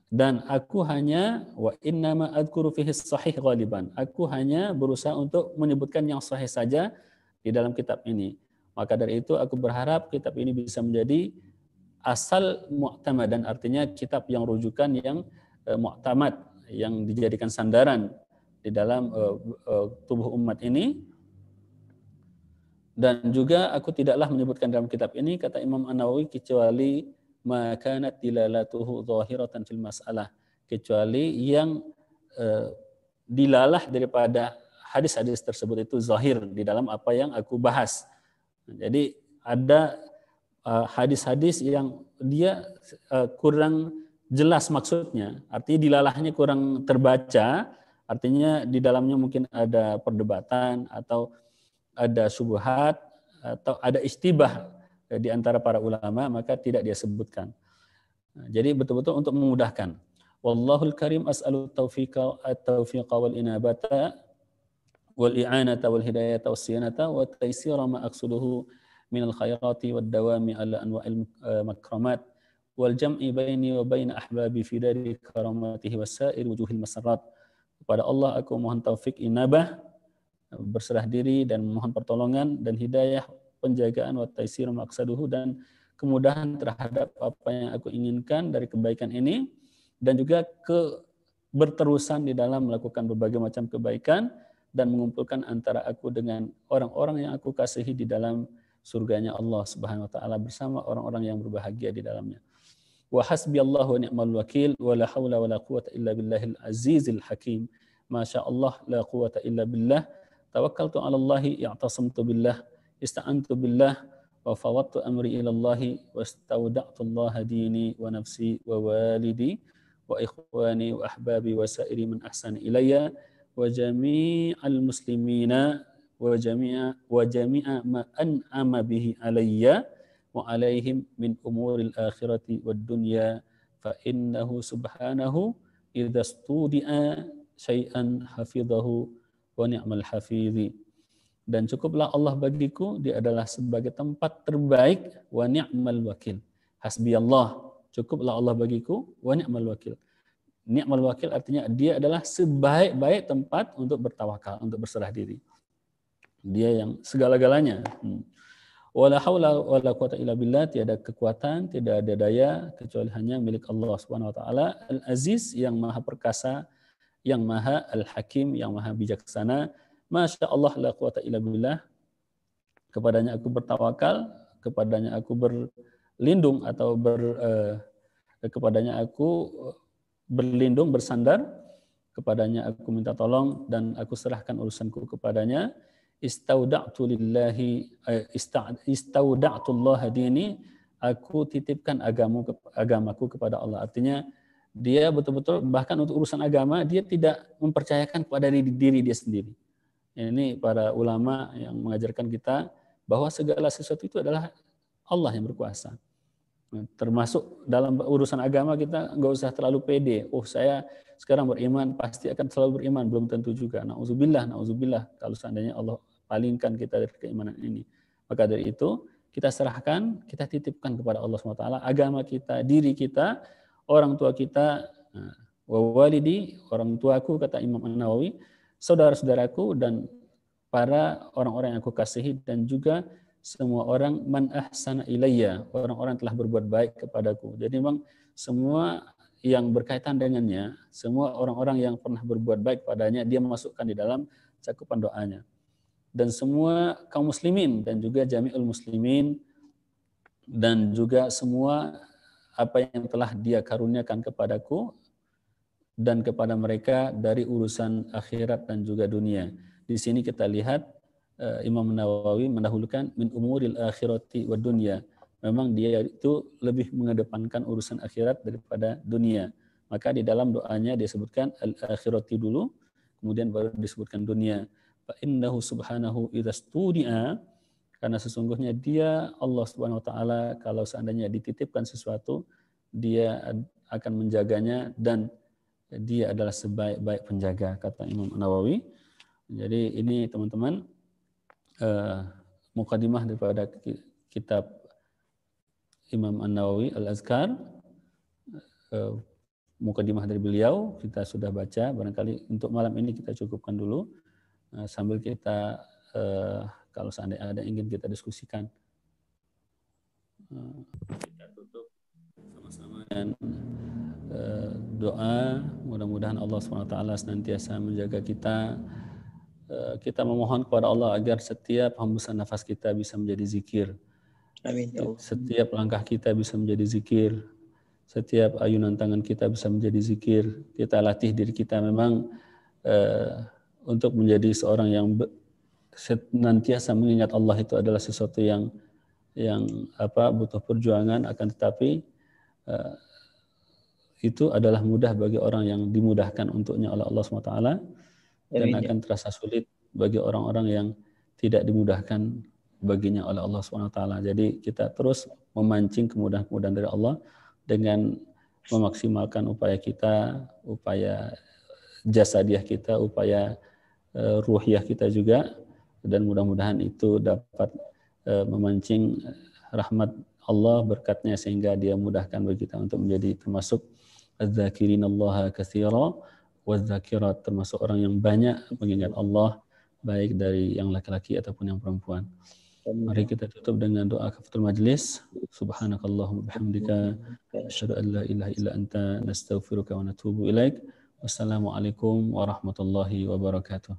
Dan aku hanya wa innama adhkuru fihi sahih ghaliban. Aku hanya berusaha untuk menyebutkan yang sahih saja di dalam kitab ini. Maka dari itu aku berharap kitab ini bisa menjadi asal mu'tamad, dan artinya kitab yang rujukan yang mu'tamad, yang dijadikan sandaran di dalam tubuh umat ini. Dan juga aku tidaklah menyebutkan dalam kitab ini, kata Imam An-Nawawi, kecuali ma kanat dilalatuhu zahiratan fil mas'alah, kecuali yang dilalah daripada hadis-hadis tersebut itu zahir di dalam apa yang aku bahas. Jadi ada hadis-hadis yang dia kurang jelas maksudnya, artinya dilalahnya kurang terbaca, artinya di dalamnya mungkin ada perdebatan atau ada syubhat atau ada istibah di antara para ulama, maka tidak dia sebutkan. Jadi betul-betul untuk memudahkan. Wallahul karim as'alu at-taufiqa wal inabata wal i'anata wal hidayata was siyanata wa taysira ma aqsuduhu min al khairati wad dawami ala anwa'il makramat wal jam'i baini wa baina ahbabi fi dari karamatihi wasair wujuhil masarrat. Kepada Allah aku mohon taufik inabah, berserah diri dan mohon pertolongan dan hidayah, penjagaan wa taysir maqsaduhu, dan kemudahan terhadap apa yang aku inginkan dari kebaikan ini, dan juga berterusan di dalam melakukan berbagai macam kebaikan dan mengumpulkan antara aku dengan orang-orang yang aku kasihi di dalam surganya Allah Subhanahu wa taala bersama orang-orang yang berbahagia di dalamnya. Wa hasbiyallahu wa ni'mal wakil wa la haula wa la quwwata illa billahil azizil hakim. Masya Allah la quwwata illa billah. Tawakkaltu 'ala Allahi i'tasamtu billah ista'antu billah wa fawwadtu amri ila Allahi wastauda'tu Allah dini wa nafsi wa walidi wa ikhwani wa ahbabi wa sairi man ahsana ilayya wa jami'al muslimina wa jami'a ma an'ama bihi alayya wa alaihim min umuril akhirati wad dunya fa innahu subhanahu idza studi'a syai'an hafidhahu wa ni'mal hafidhi. Dan cukuplah Allah bagiku, dia adalah sebagai tempat terbaik, wa ni'mal wakil. Hasbiyallah, cukuplah Allah bagiku, wa ni'mal wakil. Ni'mal wakil artinya dia adalah sebaik-baik tempat untuk bertawakal, untuk berserah diri. Dia yang segala-galanya. Wala haula wala quwata illa billah, tiada kekuatan, tidak ada daya kecuali hanya milik Allah Subhanahu wa taala, Al-Aziz yang Maha Perkasa, yang Maha Al-Hakim, yang Maha Bijaksana. Masya Allah la quwata illa billah. Kepadanya aku bertawakal, kepadanya aku berlindung atau kepadanya aku berlindung, bersandar, kepadanya aku minta tolong dan aku serahkan urusanku kepadanya. Istauda'tu Allah dini, aku titipkan agamaku kepada Allah. Artinya dia betul-betul bahkan untuk urusan agama dia tidak mempercayakan kepada diri dia sendiri. Ini para ulama yang mengajarkan kita bahwa segala sesuatu itu adalah Allah yang berkuasa. Termasuk dalam urusan agama kita nggak usah terlalu pede. Oh saya sekarang beriman pasti akan selalu beriman, belum tentu juga. Nauzubillah kalau seandainya Allah palingkan kita dari keimanan ini. Maka dari itu kita serahkan, kita titipkan kepada Allah SWT agama kita, diri kita, orang tua kita, wa walidi, orang tuaku kata Imam An-Nawawi, saudara-saudaraku dan para orang-orang yang aku kasihi, dan juga semua orang man ahsana ilayya, orang-orang telah berbuat baik kepadaku. Jadi memang semua yang berkaitan dengannya, semua orang-orang yang pernah berbuat baik padanya, dia masukkan di dalam cakupan doanya. Dan semua kaum muslimin dan juga jami'ul muslimin dan juga semua apa yang telah dia karuniakan kepadaku dan kepada mereka dari urusan akhirat dan juga dunia. Di sini kita lihat Imam Nawawi mendahulukan min umuril akhirati wa dunya. Memang dia itu lebih mengedepankan urusan akhirat daripada dunia. Maka di dalam doanya dia sebutkan al-akhirati dulu, kemudian baru disebutkan dunia. Fa innahu subhanahu idza studi'a, karena sesungguhnya dia Allah Subhanahu wa taala kalau seandainya dititipkan sesuatu dia akan menjaganya dan dia adalah sebaik-baik penjaga, kata Imam Nawawi. Jadi ini teman-teman mukadimah daripada kitab Imam An-Nawawi Al-Azkar. Mukadimah dari beliau kita sudah baca, barangkali untuk malam ini kita cukupkan dulu sambil kita kalau seandainya ada yang ingin kita diskusikan. Kita tutup sama-sama dengan doa, mudah-mudahan Allah SWT senantiasa menjaga kita. Kita memohon kepada Allah agar setiap hembusan nafas kita bisa menjadi zikir. Amin. Ya Allah. Setiap langkah kita bisa menjadi zikir. Setiap ayunan tangan kita bisa menjadi zikir. Kita latih diri kita memang untuk menjadi seorang yang senantiasa mengingat Allah. Itu adalah sesuatu yang butuh perjuangan, akan tetapi itu adalah mudah bagi orang yang dimudahkan untuknya oleh Allah SWT, dan akan terasa sulit bagi orang-orang yang tidak dimudahkan baginya oleh Allah SWT. Jadi kita terus memancing kemudahan-kemudahan dari Allah dengan memaksimalkan upaya kita, upaya jasadiah kita, upaya ruhiyah kita juga, dan mudah-mudahan itu dapat memancing rahmat Allah, berkatnya, sehingga dia mudahkan bagi kita untuk menjadi termasuk az-zakirinallaha katsira waz-zakirat, termasuk orang yang banyak mengingat Allah, baik dari yang laki-laki ataupun yang perempuan. Mari kita tutup dengan doa kafatul majlis. Subhanakallahumma bihamdika asyhadu an la ilaha illa anta nastaghfiruka wa natubu ilaik. Wassalamualaikum warahmatullahi wabarakatuh.